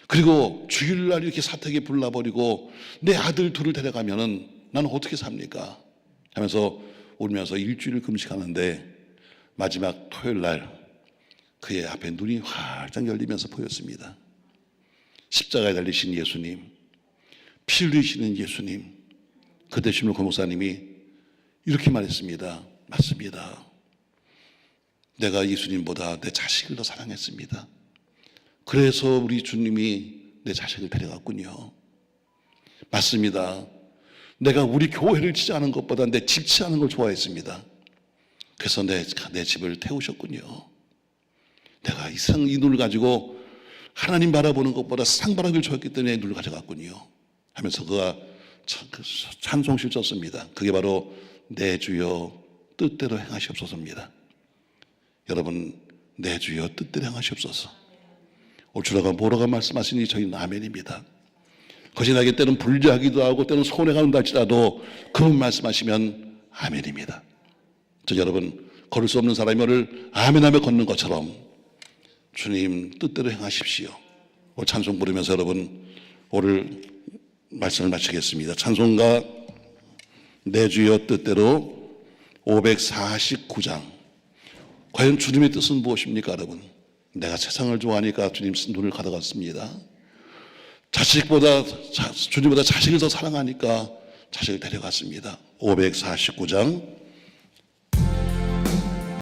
그리고 주일날 이렇게 사택에 불나버리고 내 아들 둘을 데려가면은 나는 어떻게 삽니까? 하면서 울면서 일주일을 금식하는데 마지막 토요일날 그의 앞에 눈이 활짝 열리면서 보였습니다. 십자가에 달리신 예수님, 피 흘리시는 예수님. 그때 셔노크 목사님이 이렇게 말했습니다. 맞습니다. 내가 예수님보다 내 자식을 더 사랑했습니다. 그래서 우리 주님이 내 자식을 데려갔군요. 맞습니다. 내가 우리 교회를 치자하는 것보다 내 집 치자하는 걸 좋아했습니다. 그래서 내 집을 태우셨군요. 내가 이 눈을 가지고 하나님 바라보는 것보다 세상 바라보기를 좋아했기 때문에 눈을 가져갔군요. 하면서 그가 찬송시를 썼습니다. 그게 바로 내 주여 뜻대로 행하시옵소서입니다. 여러분, 내 주여 뜻대로 행하시옵소서. 올 주라가 뭐라고 말씀하시니 저희는 아멘입니다. 그것이 나에게 때는 불리하기도 하고 때는 손해가 온다 할지라도 그분 말씀하시면 아멘입니다. 저 여러분, 걸을 수 없는 사람이 오늘 아멘하며 걷는 것처럼 주님 뜻대로 행하십시오. 오늘 찬송 부르면서 여러분 오늘 말씀을 마치겠습니다. 찬송가 내 주여 뜻대로 549장. 과연 주님의 뜻은 무엇입니까, 여러분? 내가 세상을 좋아하니까 주님 눈을 가져갔습니다. 주님보다 자식을 더 사랑하니까 자식을 데려갔습니다. 549장